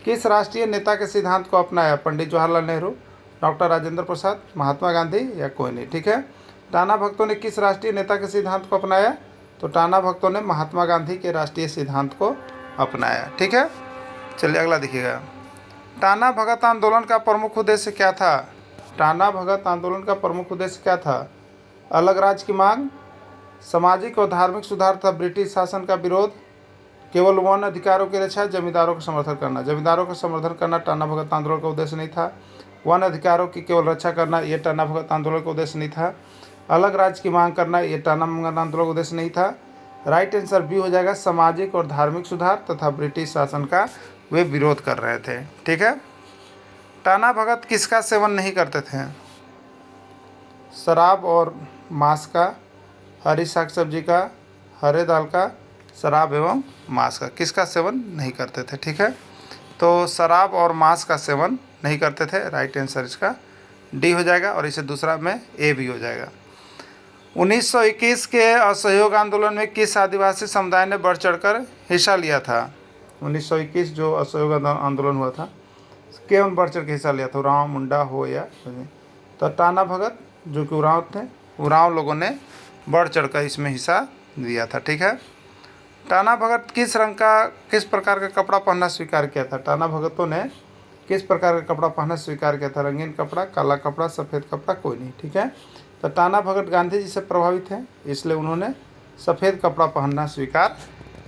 किस राष्ट्रीय नेता के सिद्धांत को अपनाया? पंडित जवाहरलाल नेहरू, डॉक्टर राजेंद्र प्रसाद, महात्मा गांधी या कोई नहीं? ठीक है, टाना भक्तों ने किस राष्ट्रीय नेता के सिद्धांत को अपनाया? तो टाना भक्तों ने महात्मा गांधी के राष्ट्रीय सिद्धांत को अपनाया। ठीक है, चलिए अगला देखिएगा। टाना भगत आंदोलन का प्रमुख उद्देश्य क्या था? टाना भगत आंदोलन का प्रमुख उद्देश्य क्या था? अलग राज्य की मांग, सामाजिक और धार्मिक सुधार तथा ब्रिटिश शासन का विरोध, केवल वन अधिकारों की रक्षा, जमींदारों का समर्थन करना। जमींदारों का समर्थन करना टाना भगत आंदोलन का उद्देश्य नहीं था। वन अधिकारों की केवल रक्षा करना ये टाना भगत आंदोलन का उद्देश्य नहीं था। अलग राज्य की मांग करना ये टाना भगत आंदोलन का उद्देश्य नहीं था। राइट आंसर बी हो जाएगा, सामाजिक और धार्मिक सुधार तथा ब्रिटिश शासन का वे विरोध कर रहे थे। ठीक है, टाना भगत किसका सेवन नहीं करते थे? शराब और मांस का, हरी साग सब्जी का, हरे दाल का, शराब एवं मांस का। किसका सेवन नहीं करते थे? ठीक है, तो शराब और मांस का सेवन नहीं करते थे। राइट आंसर इसका डी हो जाएगा और इसे दूसरा में ए भी हो जाएगा। 1921 के असहयोग आंदोलन में किस आदिवासी समुदाय ने बढ़ चढ़कर हिस्सा लिया था? 1921 जो असहयोग आंदोलन हुआ था, कौन बढ़ चढ़ के हिस्सा लिया था? उरांव, मुंडा हो या? तो टाना भगत जो कि उरांव थे, उरांव लोगों ने बढ़ चढ़कर इसमें हिस्सा दिया था। ठीक है, टाना भगत किस प्रकार का कपड़ा पहनना स्वीकार किया था? टाना भगतों ने किस प्रकार का कपड़ा पहनना स्वीकार किया था? रंगीन कपड़ा, काला कपड़ा, सफ़ेद कपड़ा, कोई नहीं? ठीक है, तो टाना भगत गांधी जी से प्रभावित हैं, इसलिए उन्होंने सफ़ेद कपड़ा पहनना स्वीकार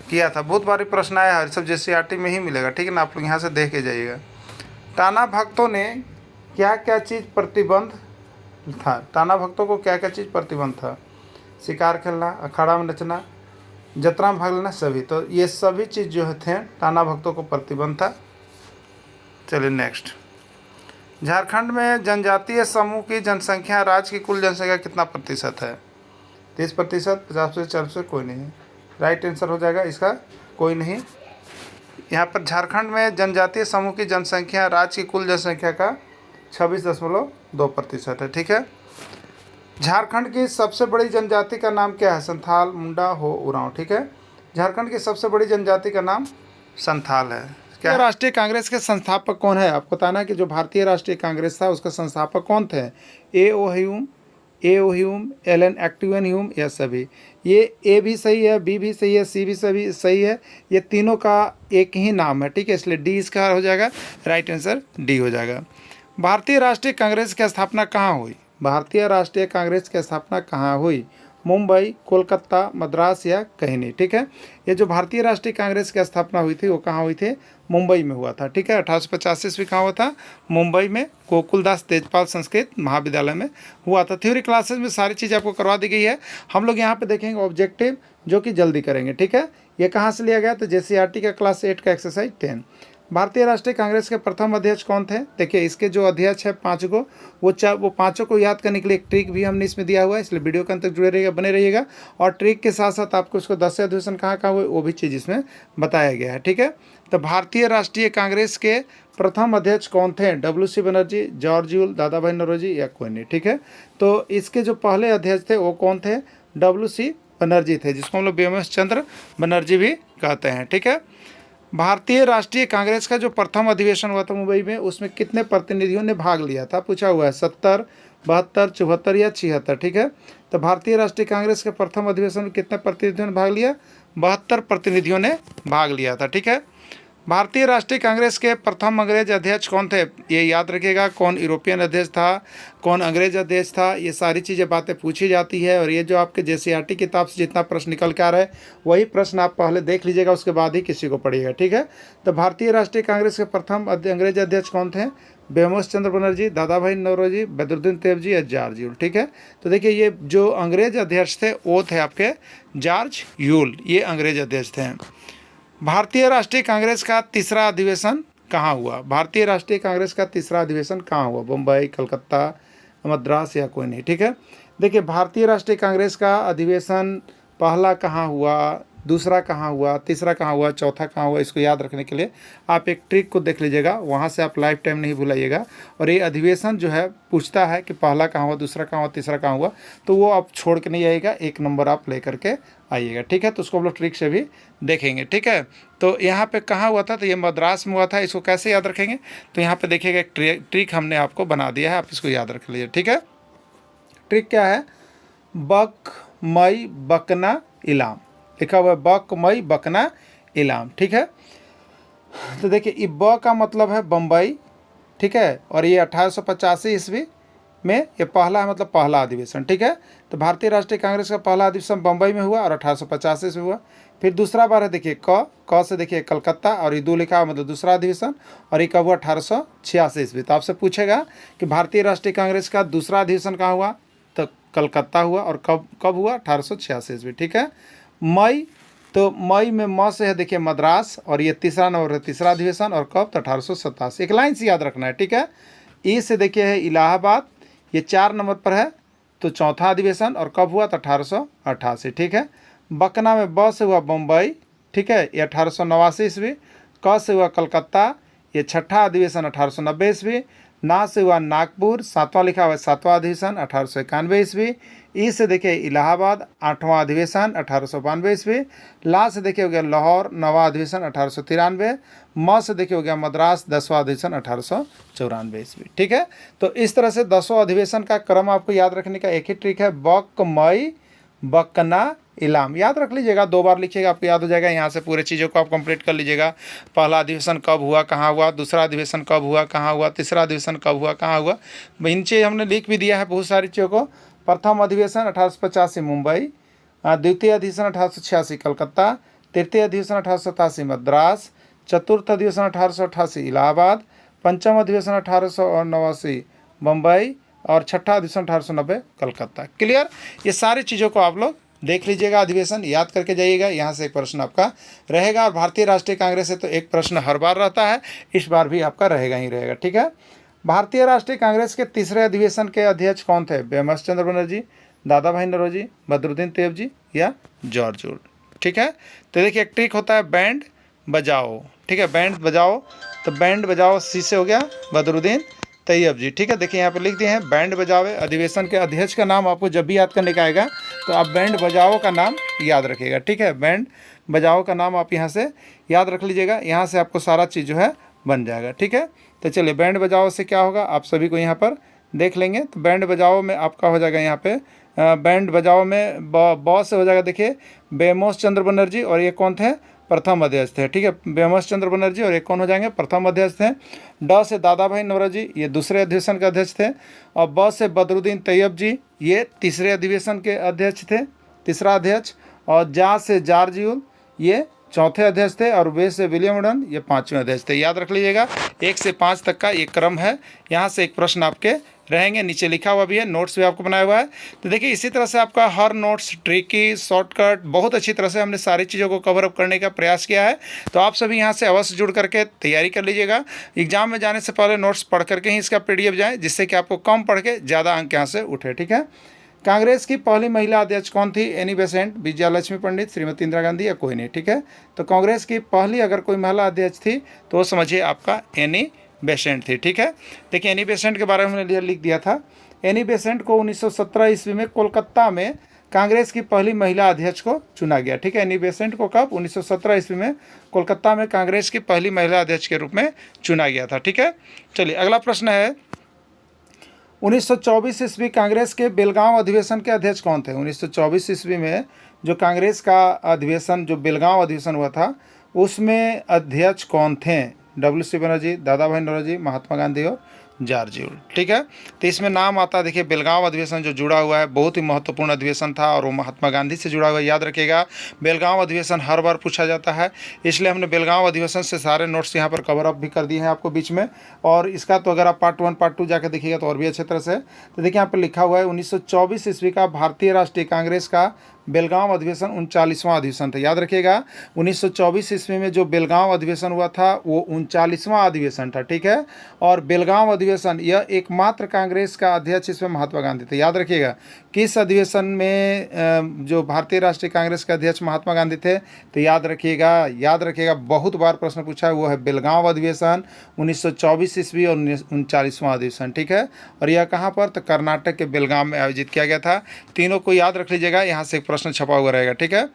किया था। बहुत बारी प्रश्न आया है, सब JCRT में ही मिलेगा। ठीक है ना, आप लोग यहाँ से देख के जाइएगा। टाना भक्तों ने क्या क्या चीज़ प्रतिबंध था? टाना भक्तों को क्या क्या चीज़ प्रतिबंध था? शिकार खेलना, अखाड़ा में नचना, जतरा में भाग लेना सभी। तो ये सभी चीज़ जो थे टाना भक्तों को प्रतिबंध था। चलिए नेक्स्ट, झारखंड में जनजातीय समूह की जनसंख्या राज्य की कुल जनसंख्या कितना प्रतिशत है? 30%, 50%, 40%, कोई नहीं। राइट आंसर हो जाएगा इसका कोई नहीं। यहाँ पर झारखंड में जनजातीय समूह की जनसंख्या राज्य की कुल जनसंख्या का 26.2% है। ठीक है। झारखंड की सबसे बड़ी जनजाति का नाम क्या है? संथाल, मुंडा, हो, उरांव। ठीक है। झारखंड की सबसे बड़ी जनजाति का नाम संथाल है। क्या राष्ट्रीय कांग्रेस के संस्थापक कौन है? आपको बताना कि जो भारतीय राष्ट्रीय कांग्रेस था उसका संस्थापक कौन थे? ए ओ ह्यूम, एलन एक्टिवन ह्यूम या सभी? ये ए भी सही है, बी भी सही है, सी भी सभी सही है। ये तीनों का एक ही नाम है। ठीक है, इसलिए डी इसका हो जाएगा। राइट आंसर डी हो जाएगा। भारतीय राष्ट्रीय कांग्रेस की स्थापना कहाँ हुई? भारतीय राष्ट्रीय कांग्रेस की स्थापना कहाँ हुई? मुंबई, कोलकाता, मद्रास या कहीं नहीं। ठीक है। ये जो भारतीय राष्ट्रीय कांग्रेस की स्थापना हुई थी वो कहाँ हुई थी? मुंबई में हुआ था। ठीक है। 1885 ईस्वी कहाँ हुआ था? मुंबई में गोकुलदास तेजपाल संस्कृत महाविद्यालय में हुआ था। थ्योरी क्लासेस में सारी चीज़ आपको करवा दी गई है। हम लोग यहाँ पे देखेंगे ऑब्जेक्टिव जो कि जल्दी करेंगे। ठीक है। ये कहाँ से लिया गया? तो JCRT का क्लास 8 का एक्सरसाइज 10। भारतीय राष्ट्रीय कांग्रेस के प्रथम अध्यक्ष कौन थे? देखिए इसके जो अध्यक्ष है 5 को, वो पाँचों को याद करने के लिए एक ट्रिक भी हमने इसमें दिया हुआ है, इसलिए वीडियो के अंत तक जुड़े रहिएगा, बने रहिएगा। और ट्रिक के साथ साथ आपको उसको 10 से अधिवेशन कहाँ हुए वो भी चीज़ इसमें बताया गया है। ठीक है। तो भारतीय राष्ट्रीय कांग्रेस के प्रथम अध्यक्ष कौन थे? WC बनर्जी, जॉर्ज यूल, दादा भाई नौरोजी या कोई नहीं। ठीक है। तो इसके जो पहले अध्यक्ष थे वो कौन थे? WC बनर्जी थे, जिसको हम लोग BMS चंद्र बनर्जी भी कहते हैं। ठीक है। भारतीय राष्ट्रीय कांग्रेस का जो प्रथम अधिवेशन हुआ था मुंबई में, उसमें कितने प्रतिनिधियों ने भाग लिया था? पूछा हुआ है 70, 72, 74 या 76। ठीक है। तो भारतीय राष्ट्रीय कांग्रेस के प्रथम अधिवेशन में कितने प्रतिनिधियों ने भाग लिया? 72 प्रतिनिधियों ने भाग लिया था। ठीक है। भारतीय राष्ट्रीय कांग्रेस के प्रथम अंग्रेज अध्यक्ष कौन थे? ये याद रखिएगा, कौन यूरोपियन अध्यक्ष था, कौन अंग्रेज अध्यक्ष था, ये सारी चीज़ें बातें पूछी जाती है। और ये जो आपके JCRT किताब से जितना प्रश्न निकल के आ रहा है वही प्रश्न आप पहले देख लीजिएगा, उसके बाद ही किसी को पढ़िएगा। ठीक है। तो भारतीय राष्ट्रीय कांग्रेस के प्रथम अंग्रेज अध्यक्ष कौन थे? BMS चंद्र बनर्जी, दादा भाई नौरोजी, बदरुद्दीन तैयबजी या जॉर्ज यूल। ठीक है। तो देखिए ये जो अंग्रेज अध्यक्ष थे वो थे आपके जॉर्ज यूल, ये अंग्रेज अध्यक्ष थे। भारतीय राष्ट्रीय कांग्रेस का तीसरा अधिवेशन कहाँ हुआ? भारतीय राष्ट्रीय कांग्रेस का तीसरा अधिवेशन कहाँ हुआ? मुंबई, कलकत्ता, मद्रास या कोई नहीं। ठीक है। देखिए भारतीय राष्ट्रीय कांग्रेस का अधिवेशन पहला कहाँ हुआ, दूसरा कहाँ हुआ, तीसरा कहाँ हुआ, चौथा कहाँ हुआ, इसको याद रखने के लिए आप एक ट्रिक को देख लीजिएगा, वहाँ से आप लाइफ टाइम नहीं भुलाइएगा। और ये अधिवेशन जो है पूछता है कि पहला कहाँ हुआ, दूसरा कहाँ हुआ, तीसरा कहाँ हुआ, तो वो आप छोड़ के नहीं आइएगा, एक नंबर आप ले करके आइएगा। ठीक है। तो उसको हम लोग ट्रिक से भी देखेंगे। ठीक है। तो यहाँ पे कहाँ हुआ था? तो ये मद्रास में हुआ था। इसको कैसे याद रखेंगे? तो यहाँ पे देखिएगा एक ट्रिक हमने आपको बना दिया है, आप इसको याद रख लीजिए। ठीक है। ट्रिक क्या है? बक, मई, बकना, इलाम लिखा हुआ है। बक, मई, बकना, इलाम। ठीक है। तो देखिए ये ब का मतलब है बम्बई। ठीक है। और ये 1885 ईस्वी में ये पहला है, मतलब पहला अधिवेशन। ठीक है। तो भारतीय राष्ट्रीय कांग्रेस का पहला अधिवेशन बम्बई में हुआ और 1885 में हुआ। फिर दूसरा बार है देखिए क से देखिए कलकत्ता, और ये 2 लिखा हुआ मतलब दूसरा अधिवेशन, और ये कब हुआ? 1886 ईस्वी। तो आपसे पूछेगा कि भारतीय राष्ट्रीय कांग्रेस का दूसरा अधिवेशन कहाँ हुआ? तो कलकत्ता हुआ। और कब हुआ? 1886 ईस्वी। ठीक है। मई, तो मई में म से है देखिए मद्रास, और ये तीसरा नंबर है तीसरा अधिवेशन, और कब? तो 1887। एक लाइन से याद रखना है। ठीक है। ई से देखिए है इलाहाबाद, ये 4 नंबर पर है, तो चौथा अधिवेशन, और कब हुआ? तो 1888। ठीक है। बकना में ब से हुआ बम्बई। ठीक है, ये 1889 ईस्वी। क से हुआ कलकत्ता, ये छठा अधिवेशन 1890 ईस्वी। ना से हुआ नागपुर, 7वां लिखा हुआ है 7वां अधिवेशन 1891 ईस्वी। ई से देखिए इलाहाबाद, 8वां अधिवेशन 1892 ईस्वी। ला से देखिए हो गया लाहौर, 9वां अधिवेशन 1893। म से देखिए हो गया मद्रास, 10वां अधिवेशन 1894 ईस्वी। ठीक है। तो इस तरह से 10वां अधिवेशन का क्रम आपको याद रखने का एक ही ट्रिक है, बक, मई, बकना, इलाम। याद रख लीजिएगा, 2 बार लिखिएगा, आपको याद हो जाएगा। यहाँ से पूरे चीज़ों को आप कंप्लीट कर लीजिएगा। पहला अधिवेशन कब हुआ, कहाँ हुआ, दूसरा अधिवेशन कब हुआ, कहाँ हुआ, तीसरा अधिवेशन कब हुआ, कहाँ हुआ। इन चीज़ हमने लिख भी दिया है बहुत सारी चीज़ों को। प्रथम अधिवेशन 1885 मुंबई, द्वितीय अधिवेशन 1886 कलकत्ता, तृतीय अधिवेशन 1887 मद्रास, चतुर्थ अधिवेशन 1888 इलाहाबाद, पंचम अधिवेशन 1889 मुंबई, और छठा अधिवेशन 1890 कलकत्ता। क्लियर? ये सारी चीज़ों को आप लोग देख लीजिएगा, अधिवेशन याद करके जाइएगा, यहाँ से एक प्रश्न आपका रहेगा। और भारतीय राष्ट्रीय कांग्रेस से तो एक प्रश्न हर बार रहता है, इस बार भी आपका रहेगा ही रहेगा, ठीक है। भारतीय राष्ट्रीय कांग्रेस के तीसरे अधिवेशन के अध्यक्ष कौन थे? बेमस चंद्र बनर्जी, दादा भाई नौरोजी, बदरुद्दीन तैयब या जॉर्ज वुड, ठीक है। तो देखिए एक ट्रिक होता है बैंड बजाओ, ठीक है, बैंड बजाओ, तो बैंड बजाओ सी से हो गया बदरुद्दीन तैयब जी, ठीक है। देखिए यहाँ पर लिख दिए हैं बैंड बजाओ। अधिवेशन के अध्यक्ष का नाम आपको जब भी याद करने का आएगा तो आप बैंड बजाओ का नाम याद रखिएगा, ठीक है। बैंड बजाओ का नाम आप यहाँ से याद रख लीजिएगा, यहाँ से आपको सारा चीज़ जो है बन जाएगा, ठीक है। तो चलिए बैंड बजाओ से क्या होगा आप सभी को यहाँ पर देख लेंगे। तो बैंड बजाओ में आपका हो जाएगा यहाँ पे बैंड बजाओ में ब से हो जाएगा, देखिए बेमोस चंद्र बनर्जी, और ये कौन थे? प्रथम अध्यक्ष थे, ठीक है। बेमोस चंद्र बनर्जी और एक कौन हो जाएंगे? प्रथम अध्यक्ष थे। ड से दादा भाई नौरोजी, ये दूसरे अधिवेशन के अध्यक्ष थे। और ब से बदरुद्दीन तैयब जी, ये तीसरे अधिवेशन के अध्यक्ष थे, तीसरा अध्यक्ष। और जा से जॉर्ज वुड, ये चौथे अध्यक्ष थे। और वे से विलियम वुडन, ये पाँचवें अध्यक्ष थे। याद रख लीजिएगा 1 से 5 तक का ये क्रम है। यहाँ से एक प्रश्न आपके रहेंगे, नीचे लिखा हुआ भी है, नोट्स भी आपको बनाया हुआ है। तो देखिए इसी तरह से आपका हर नोट्स ट्रिकी शॉर्टकट बहुत अच्छी तरह से हमने सारी चीज़ों को कवर अप करने का प्रयास किया है। तो आप सभी यहाँ से अवश्य जुड़ करके तैयारी कर लीजिएगा। एग्जाम में जाने से पहले नोट्स पढ़ करके ही इसका PDF जाए, जिससे कि आपको कम पढ़ के ज़्यादा अंक यहाँ से उठे, ठीक है। कांग्रेस की पहली महिला अध्यक्ष कौन थी? एनी बेसेंट, विजया लक्ष्मी पंडित, श्रीमती इंदिरा गांधी या कोई नहीं, ठीक है। तो कांग्रेस की पहली अगर कोई महिला अध्यक्ष थी तो वो समझिए आपका एनी बेसेंट थी, ठीक है। देखिए एनी बेसेंट के बारे में हमने लिख दिया था। एनी बेसेंट को 1917 ईस्वी में कोलकाता में कांग्रेस की पहली महिला अध्यक्ष को चुना गया, ठीक है। एनी बेसेंट को कब? 1917 ईस्वी में कोलकाता में कांग्रेस की पहली महिला अध्यक्ष के रूप में चुना गया था, ठीक है। चलिए अगला प्रश्न है, 1924 ईस्वी कांग्रेस के बेलगांव अधिवेशन के अध्यक्ष कौन थे? 1924 ईस्वी में जो कांग्रेस का अधिवेशन, जो बेलगांव अधिवेशन हुआ था, उसमें अध्यक्ष कौन थे? WC बनर्जी, दादा भाई नौरोजी, महात्मा गांधी और जॉर्ज वुड, ठीक है। तो इसमें नाम आता है, देखिए बेलगांव अधिवेशन जो जुड़ा हुआ है बहुत ही महत्वपूर्ण अधिवेशन था और वो महात्मा गांधी से जुड़ा हुआ है। याद रखिएगा बेलगांव अधिवेशन हर बार पूछा जाता है, इसलिए हमने बेलगांव अधिवेशन से सारे नोट्स यहाँ पर कवर अप भी कर दिए हैं आपको बीच में। और इसका तो अगर आप पार्ट 1 पार्ट 2 जाकर देखिएगा तो और भी अच्छे तरह से। तो देखिए यहाँ पर लिखा हुआ है 1924 ईस्वी का भारतीय राष्ट्रीय कांग्रेस का बेलगांव अधिवेशन 39वां अधिवेशन था। याद रखिएगा 1924 ईस्वी में जो बेलगांव अधिवेशन हुआ था वो 39वां अधिवेशन था, ठीक है। और बेलगांव अधिवेशन यह एकमात्र कांग्रेस का अध्यक्ष इसमें महात्मा गांधी थे। याद रखिएगा किस अधिवेशन में जो भारतीय राष्ट्रीय कांग्रेस के अध्यक्ष महात्मा गांधी थे? तो याद रखिएगा बहुत बार प्रश्न पूछा है, वो है बेलगांव अधिवेशन 1924 ईस्वी और 39वां अधिवेशन, ठीक है। और यह कहाँ पर? तो कर्नाटक के बेलगाम में आयोजित किया गया था। तीनों को याद रख लीजिएगा, यहाँ से प्रश्न छपा हुआ रहेगा, ठीक है।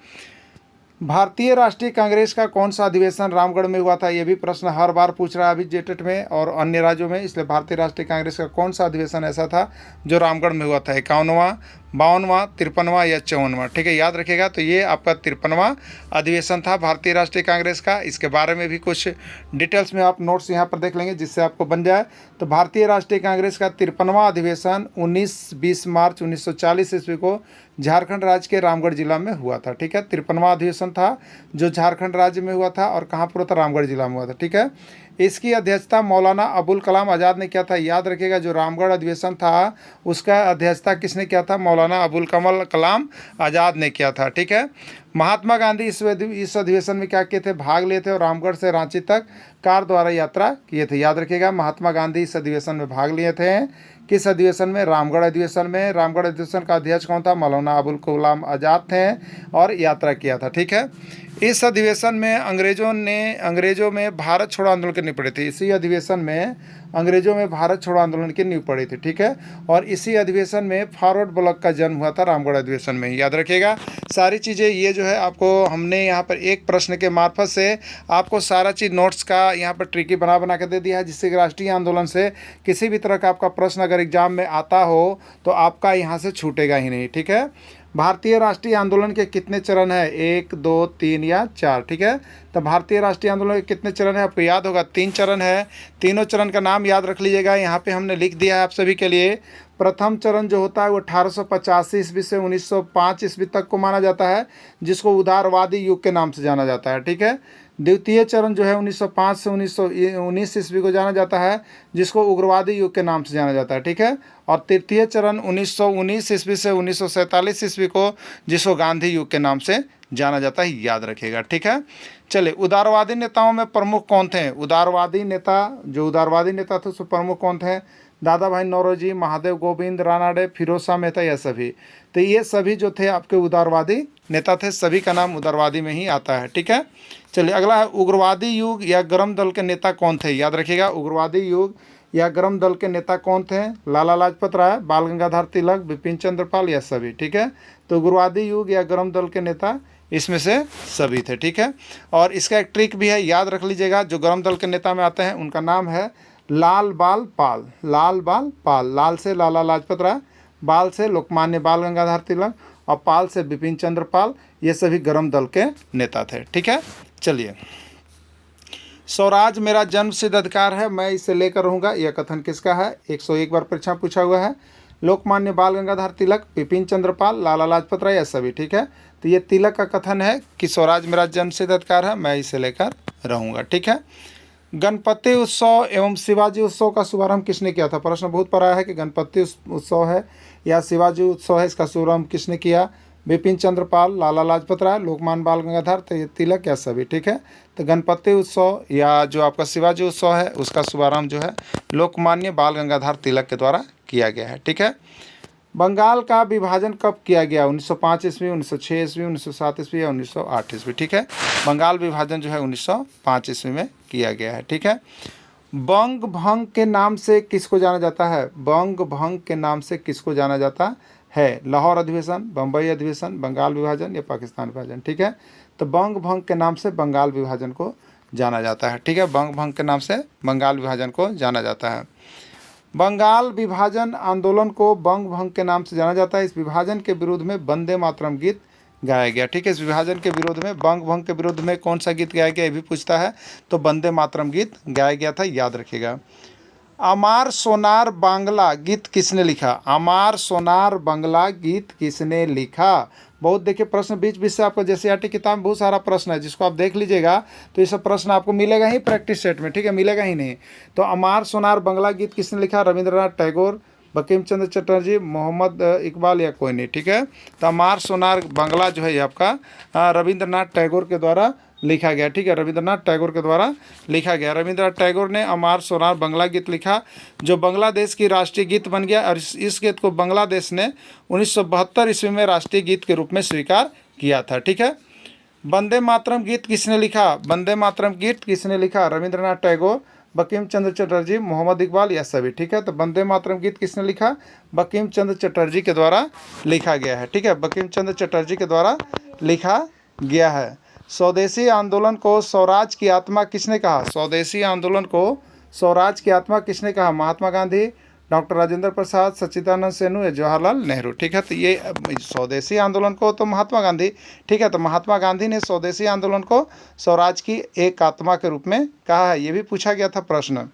भारतीय राष्ट्रीय कांग्रेस का कौन सा अधिवेशन रामगढ़ में हुआ था? ये भी प्रश्न हर बार पूछ रहा है अभी जेटेट में और अन्य राज्यों में, इसलिए भारतीय राष्ट्रीय कांग्रेस का कौन सा अधिवेशन ऐसा था जो रामगढ़ में हुआ था? 51वां, 52वां, 53वां या 54वां, ठीक है। याद रखिएगा तो ये आपका 53वां अधिवेशन था भारतीय राष्ट्रीय कांग्रेस का। इसके बारे में भी कुछ डिटेल्स में आप नोट्स यहाँ पर देख लेंगे जिससे आपको बन जाए। तो भारतीय राष्ट्रीय कांग्रेस का 53वां अधिवेशन 19-20 मार्च 1940 ईस्वी को झारखंड राज्य के रामगढ़ जिला में हुआ था, ठीक है। 53वां अधिवेशन था जो झारखंड राज्य में हुआ था और कहाँ पर हुआ था? रामगढ़ जिला में हुआ था, ठीक है। इसकी अध्यक्षता मौलाना अबुल कलाम आज़ाद ने किया था। याद रखिएगा जो रामगढ़ अधिवेशन था उसका अध्यक्षता किसने किया था? मौलाना अबुल कलाम आज़ाद ने किया था, ठीक है। महात्मा गांधी इस अधिवेशन में क्या किए थे? भाग लिए थे और रामगढ़ से रांची तक कार द्वारा यात्रा किए थे। याद रखिएगा महात्मा गांधी इस अधिवेशन में भाग लिए थे। किस अधिवेशन में? रामगढ़ अधिवेशन में। रामगढ़ अधिवेशन का अध्यक्ष कौन था? मौलाना अबुल कलाम आज़ाद थे और यात्रा किया था, ठीक है। इस अधिवेशन में अंग्रेजों में भारत छोड़ो आंदोलन की नींव पड़ी थी। इसी अधिवेशन में अंग्रेजों में भारत छोड़ो आंदोलन की नींव पड़ी थी, ठीक है। और इसी अधिवेशन में फॉरवर्ड ब्लॉक का जन्म हुआ था रामगढ़ अधिवेशन में। याद रखिएगा सारी चीज़ें ये जो है आपको हमने यहाँ पर एक प्रश्न के मार्फत से आपको सारा चीज़ नोट्स का यहाँ पर ट्रिकी बना के दे दिया है, जिससे राष्ट्रीय आंदोलन से किसी भी तरह का आपका प्रश्न अगर एग्जाम में आता हो तो आपका यहाँ से छूटेगा ही नहीं, ठीक है। भारतीय राष्ट्रीय आंदोलन के कितने चरण है? 1, 2, 3 या 4, ठीक है। तो भारतीय राष्ट्रीय आंदोलन के कितने चरण है आपको याद होगा? 3 चरण है। तीनों चरण का नाम याद रख लीजिएगा, यहाँ पे हमने लिख दिया है आप सभी के लिए। प्रथम चरण जो होता है वो 1885 ईस्वी से 1905 ईस्वी तक को माना जाता है, जिसको उदारवादी युग के नाम से जाना जाता है, ठीक है। द्वितीय चरण जो है 1905 से 1919 ईस्वी को जाना जाता है, जिसको उग्रवादी युग के नाम से जाना जाता है, ठीक है। और तृतीय चरण 1919 ईस्वी से 1947 ईस्वी को, जिसको गांधी युग के नाम से जाना जाता है, याद रखिएगा, ठीक है। चलिए, उदारवादी नेताओं में प्रमुख कौन थे? उदारवादी नेता थे उसमें प्रमुख कौन थे? दादा भाई नौरोजी, महादेव गोविंद रानाडे, फिरोज शाह मेहता, यह सभी। तो ये सभी जो थे आपके उदारवादी नेता थे, सभी का नाम उदारवादी में ही आता है, ठीक है। चलिए, अगला है उग्रवादी युग या गर्म दल के नेता कौन थे? याद रखिएगा, उग्रवादी युग या गर्म दल के नेता कौन थे? लाला लाजपत राय, बाल गंगाधर तिलक, बिपिन चंद्र पाल, यह सभी, ठीक है। तो उग्रवादी युग या गर्म दल के नेता इसमें से सभी थे, ठीक है। और इसका एक ट्रिक भी है, याद रख लीजिएगा, जो गर्म दल के नेता में आते हैं उनका नाम है लाल बाल पाल। लाल बाल पाल, लाल से लाला लाजपत राय, बाल से लोकमान्य बाल गंगाधर तिलक और पाल से बिपिन चंद्र पाल, ये सभी गर्म दल के नेता थे, ठीक है। चलिए, स्वराज मेरा जन्मसिद्ध अधिकार है, मैं इसे लेकर रहूँगा, यह कथन किसका है? 101 बार परीक्षा पूछा हुआ है। लोकमान्य बाल गंगाधर तिलक, बिपिन चंद्र पाल, लाला लाजपत राय, यह सभी, ठीक है। तो ये तिलक का कथन है कि स्वराज मेरा जन्मसिद्ध अधिकार है, मैं इसे लेकर रहूँगा, ठीक है। गणपति उत्सव एवं शिवाजी उत्सव का शुभारंभ किसने किया था? प्रश्न बहुत पड़ा है कि गणपति उत्सव है या शिवाजी उत्सव है, इसका शुभारंभ किसने किया? बिपिन चंद्र पाल, लाला लाजपत राय, लोकमान्य बाल गंगाधर तिलक, या सभी, ठीक है। तो गणपति उत्सव या जो आपका शिवाजी उत्सव है उसका शुभारंभ जो है लोकमान्य बाल गंगाधर तिलक के द्वारा किया गया है, ठीक है। बंगाल का विभाजन कब किया गया? 1905 ईस्वी, 1906 ईस्वी, 1907 ईस्वी या 1908 ईस्वी, ठीक है। बंगाल विभाजन जो है 1905 ईस्वी में किया गया है, ठीक है। बंग भंग के नाम से किसको जाना जाता है? बंग भंग के नाम से किसको जाना जाता है? लाहौर अधिवेशन, बम्बई अधिवेशन, बंगाल विभाजन या पाकिस्तान विभाजन, ठीक है। तो बंग भंग के नाम से बंगाल विभाजन को जाना जाता है, ठीक है। बंग भंग के नाम से बंगाल विभाजन को जाना जाता है। बंगाल विभाजन आंदोलन को बंग भंग के नाम से जाना जाता है। इस विभाजन के विरोध में वंदे मातरम गीत गाया गया, ठीक है। इस विभाजन के विरोध में, बंग भंग के विरोध में कौन सा गीत गाया गया ये भी पूछता है, तो वंदे मातरम गीत गाया गया था, याद रखिएगा। अमार सोनार बांग्ला गीत किसने लिखा? अमार सोनार बांग्ला गीत किसने लिखा? बहुत देखिए प्रश्न बीच बीच से आपको, जैसे आरटी किताब में बहुत सारा प्रश्न है, जिसको आप देख लीजिएगा तो ये सब प्रश्न आपको मिलेगा ही प्रैक्टिस सेट में, ठीक है, मिलेगा ही नहीं। तो अमार सोनार बांग्ला गीत किसने लिखा? रविंद्रनाथ टैगोर, बंकिम चंद्र चटर्जी, मोहम्मद इकबाल या कोई नहीं, ठीक है। तो अमार सोनार बांग्ला जो है ये आपका रविंद्रनाथ टैगोर के द्वारा लिखा गया, ठीक है। रविंद्रनाथ टैगोर के द्वारा लिखा गया। रविंद्रनाथ टैगोर ने अमार सोनार बांग्ला गीत लिखा, जो बांग्लादेश की राष्ट्रीय गीत बन गया। और इस गीत को बांग्लादेश ने 1972 ईस्वी में राष्ट्रीय गीत के रूप में स्वीकार किया था, ठीक है। वंदे मातरम गीत किसने लिखा? वंदे मातरम गीत किसने लिखा? रविंद्रनाथ टैगोर, बंकिम चंद्र चटर्जी, मोहम्मद इकबाल या सभी, ठीक है। तो वंदे मातरम गीत किसने लिखा? बंकिम चंद्र चटर्जी के द्वारा लिखा गया है, ठीक है। बंकिम चंद्र चटर्जी के द्वारा लिखा गया है। स्वदेशी आंदोलन को स्वराज की आत्मा किसने कहा? स्वदेशी आंदोलन को स्वराज की आत्मा किसने कहा? महात्मा गांधी, डॉक्टर राजेंद्र प्रसाद, सच्चिदानंद सेनु या जवाहरलाल नेहरू, ठीक है। तो ये स्वदेशी आंदोलन को तो महात्मा गांधी, ठीक है। तो महात्मा गांधी ने स्वदेशी आंदोलन को स्वराज की एक आत्मा के रूप में कहा है। ये भी पूछा गया था प्रश्न।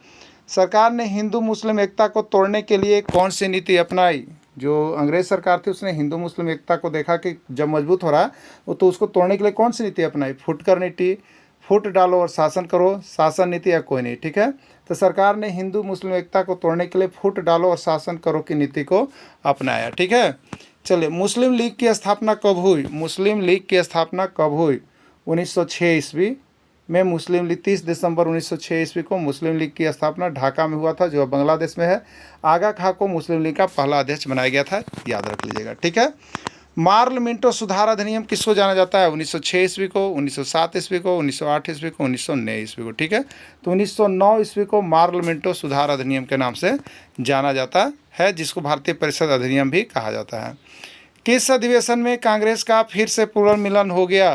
सरकार ने हिंदू मुस्लिम एकता को तोड़ने के लिए कौन सी नीति अपनाई? जो अंग्रेज सरकार थी उसने हिंदू मुस्लिम एकता को देखा कि जब मजबूत हो रहा है तो उसको तोड़ने के लिए कौन सी नीति अपनाई? फुटकर नीति, फुट डालो और शासन करो, शासन नीति या कोई नहीं, ठीक है। तो सरकार ने हिंदू मुस्लिम एकता को तोड़ने के लिए फुट डालो और शासन करो की नीति को अपनाया, ठीक है। चलिए, मुस्लिम लीग की स्थापना कब हुई? मुस्लिम लीग की स्थापना कब हुई? 1906 ईस्वी में मुस्लिम लीग, 30 दिसंबर 1906 ईस्वी को मुस्लिम लीग की स्थापना ढाका में हुआ था, जो बांग्लादेश में है। आगा खां को मुस्लिम लीग का पहला अध्यक्ष बनाया गया था, याद रख लीजिएगा, ठीक है। मार्ल मिंटो सुधार अधिनियम किसको जाना जाता है? 1906 ईस्वी को, 1907 ईस्वी को, 1908 ईस्वी को, 1909 ईस्वी को, ठीक है। तो 1909 ईस्वी को मार्ल मिंटो सुधार अधिनियम के नाम से जाना जाता है, जिसको भारतीय परिषद अधिनियम भी कहा जाता है। किस अधिवेशन में कांग्रेस का फिर से पुनर्मिलन हो गया?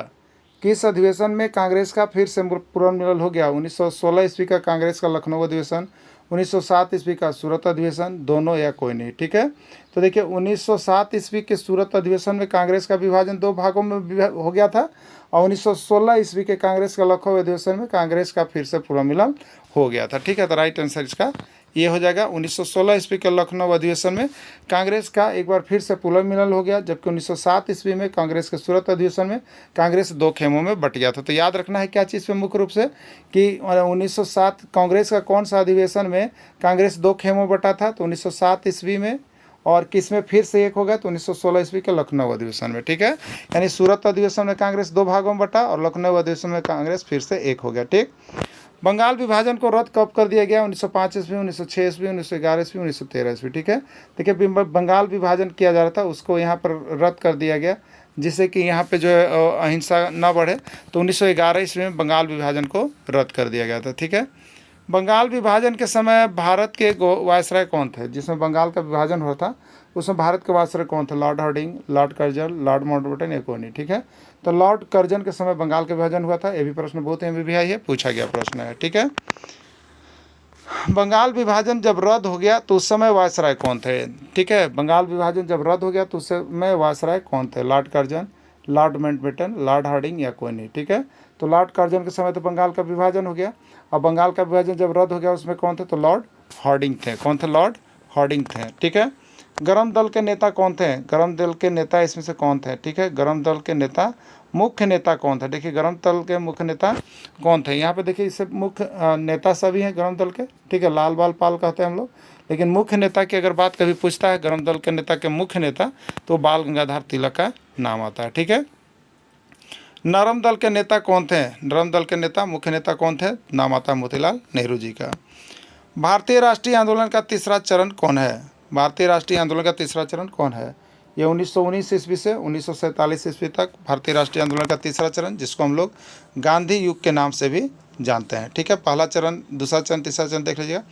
किस अधिवेशन में कांग्रेस का फिर से पुनर्मिलन हो गया? 1916 ईस्वी का कांग्रेस का लखनऊ अधिवेशन, 1907 ईस्वी का सूरत अधिवेशन, दोनों या कोई नहीं, ठीक है। तो देखिए 1907 ईस्वी के सूरत अधिवेशन में कांग्रेस का विभाजन 2 भागों में हो गया था, और 1916 ईस्वी के कांग्रेस का लखनऊ अधिवेशन में कांग्रेस का फिर से पुनर्मिलन हो गया था, ठीक है। तो राइट आंसर इसका ये हो जाएगा 1916 ईस्वी के लखनऊ अधिवेशन में कांग्रेस का एक बार फिर से पुनर्मिलन हो गया, जबकि 1907 ईस्वी में कांग्रेस के सूरत अधिवेशन में कांग्रेस 2 खेमों में बट गया था। तो याद रखना है क्या चीज़ पे मुख्य रूप से कि 1907 कांग्रेस का कौन सा अधिवेशन में कांग्रेस 2 खेमों बटा था, तो 1907 ईस्वी में, और किस में फिर से एक हो गया, तो 1916 ईस्वी के लखनऊ अधिवेशन में। ठीक है, यानी सूरत अधिवेशन में कांग्रेस 2 भागों में बटा और लखनऊ अधिवेशन में कांग्रेस फिर से एक हो गया। ठीक, बंगाल विभाजन को रद्द कब कर दिया गया, 1905 ईस्वी, 1906 ईस्वी, 1911 ईस्वी, 1913 ईस्वी। ठीक है, देखिए बंगाल विभाजन किया जा रहा था उसको यहाँ पर रद्द कर दिया गया, जिससे कि यहाँ पे जो है अहिंसा न बढ़े, तो 1911 ईस्वी में बंगाल विभाजन को रद्द कर दिया गया था। ठीक है, बंगाल विभाजन के समय भारत के वायसराय कौन थे, जिसमें बंगाल का विभाजन हुआ था उसमें भारत के वायसराय कौन थे, Lord Hardinge, Lord Curzon, Lord Mountbatten, या कोई नहीं। ठीक है, तो लॉर्ड कर्जन के समय बंगाल का विभाजन हुआ था। ये भी प्रश्न बहुत MBBI है, पूछा गया प्रश्न है। ठीक है, बंगाल विभाजन जब रद्द हो गया तो उस समय वायसराय कौन थे। ठीक है, बंगाल विभाजन जब रद्द हो गया तो उस समय वायसराय कौन थे, Lord Curzon, Lord Mountbatten, Lord Hardinge, या कोई नहीं। ठीक है, तो लॉर्ड कर्जन के समय तो बंगाल का विभाजन हो गया, और बंगाल का विभाजन जब रद्द हो गया उसमें कौन थे, तो लॉर्ड हार्डिंग थे। कौन थे, लॉर्ड हार्डिंग थे। ठीक है, गरम दल के नेता कौन थे, गरम दल के नेता इसमें से कौन थे। ठीक है, गरम दल के नेता मुख्य नेता कौन थे, देखिए गरम दल के मुख्य नेता कौन थे। यहाँ पे देखिए इससे मुख्य नेता सभी हैं गरम दल के। ठीक है, लाल बाल पाल कहते हैं हम लोग, लेकिन मुख्य नेता की अगर बात कभी पूछता है गरम दल के नेता के मुख्य नेता, तो बाल गंगाधर तिलक का नाम आता है। ठीक है, नरम दल के नेता कौन थे, नरम दल के नेता मुख्य नेता कौन थे, नाम आता है मोतीलाल नेहरू जी का। भारतीय राष्ट्रीय आंदोलन का तीसरा चरण कौन है, भारतीय राष्ट्रीय आंदोलन का तीसरा चरण कौन है। ये 1919 ईस्वी से 1947 ईस्वी तक भारतीय राष्ट्रीय आंदोलन का तीसरा चरण, जिसको हम लोग गांधी युग के नाम से भी जानते हैं। ठीक है, पहला चरण, दूसरा चरण, तीसरा चरण देख लीजिएगा।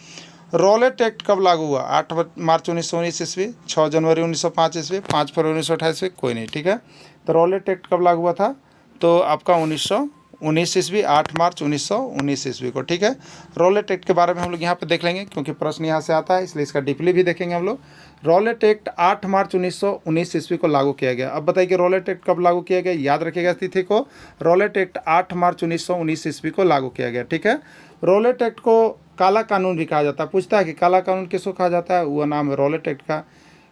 रॉलेट एक्ट कब लागू हुआ, 8 मार्च 1919 ईस्वी, 6 जनवरी 1905 ईस्वी, 5 फरवरी 1928 ईस्वी, कोई नहीं। ठीक है, तो रॉलेट एक्ट कब लागू हुआ था, तो आपका 1919 ईस्वी, 8 मार्च 1919 ईस्वी को। ठीक है, रॉलेट एक्ट के बारे में हम लोग यहाँ पे देख लेंगे क्योंकि प्रश्न यहाँ से आता है, इसलिए इसका डीपली भी देखेंगे हम लोग। रॉलेट एक्ट 8 मार्च 1919 ईस्वी को लागू किया गया। अब बताइए कि रॉलेट एक्ट कब लागू किया गया, याद रखिएगा तिथि को। रॉलेट एक्ट 8 मार्च 1919 ईस्वी को लागू किया गया। ठीक है, रॉलेट एक्ट को काला कानून भी कहा जाता है। पूछता है कि काला कानून किसको कहा जाता है, वो नाम है रॉलेट एक्ट का।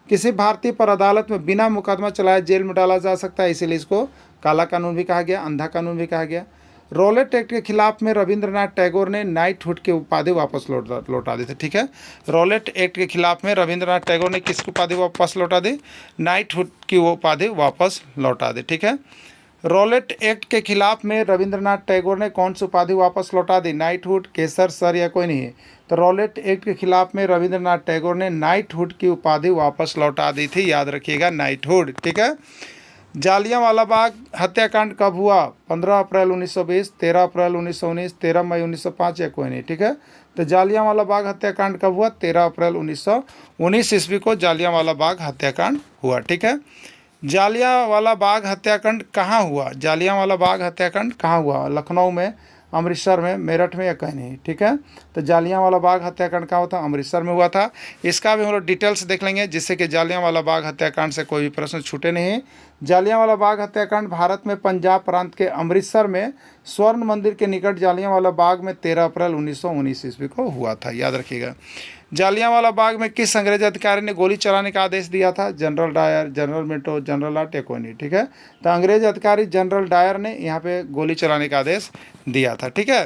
किसी भारतीय पर अदालत में बिना मुकदमा चलाए जेल में डाला जा सकता है, इसीलिए इसको काला कानून भी कहा गया, अंधा कानून भी कहा गया। रॉलेट एक्ट के खिलाफ में रविंद्रनाथ टैगोर ने नाइटहुड की उपाधि वापस लौटा दी थी। ठीक है, रॉलेट एक्ट के खिलाफ में रविंद्रनाथ टैगोर ने किसकी उपाधि वापस लौटा दी, नाइटहुड की वो उपाधि वापस लौटा दी। ठीक है, रॉलेट एक्ट के खिलाफ में रविंद्रनाथ टैगोर ने कौन सी उपाधि वापस लौटा दी, नाइटहुड, केसर, सर, या कोई नहीं है। तो रॉलेट एक्ट के खिलाफ में रविंद्रनाथ टैगोर ने नाइटहुड की उपाधि वापस लौटा दी थी, याद रखिएगा, नाइटहुड। ठीक है, जालियांवाला बाग हत्याकांड कब हुआ, 15 अप्रैल 1920, 13 अप्रैल 1919, 13 मई 1905, या कोई नहीं। ठीक है, तो जालियांवाला बाग हत्याकांड कब हुआ, 13 अप्रैल 1919 ईस्वी को जालियांवाला बाग हत्याकांड हुआ। ठीक है, जालियांवाला बाग हत्याकांड कहाँ हुआ, जालियांवाला बाग हत्याकांड कहाँ हुआ, लखनऊ में, अमृतसर में, मेरठ में, या कहीं नहीं। ठीक है, तो जालियांवाला बाग हत्याकांड कहाँ हुआ था, अमृतसर में हुआ था। इसका भी हम लोग डिटेल्स देख लेंगे, जिससे कि जालियांवाला बाग हत्याकांड से कोई भी प्रश्न छूटे नहीं। जालियांवाला बाग हत्याकांड भारत में पंजाब प्रांत के अमृतसर में स्वर्ण मंदिर के निकट जालियांवाला बाग में 13 अप्रैल 1919 ईस्वी को हुआ था, याद रखिएगा। जालियांवाला बाग में किस अंग्रेज अधिकारी ने गोली चलाने का आदेश दिया था, General Dyer, General Minto, General आर्ट, या कोई नहीं। ठीक है, तो अंग्रेज अधिकारी जनरल डायर ने यहाँ पे गोली चलाने का आदेश दिया था। ठीक है।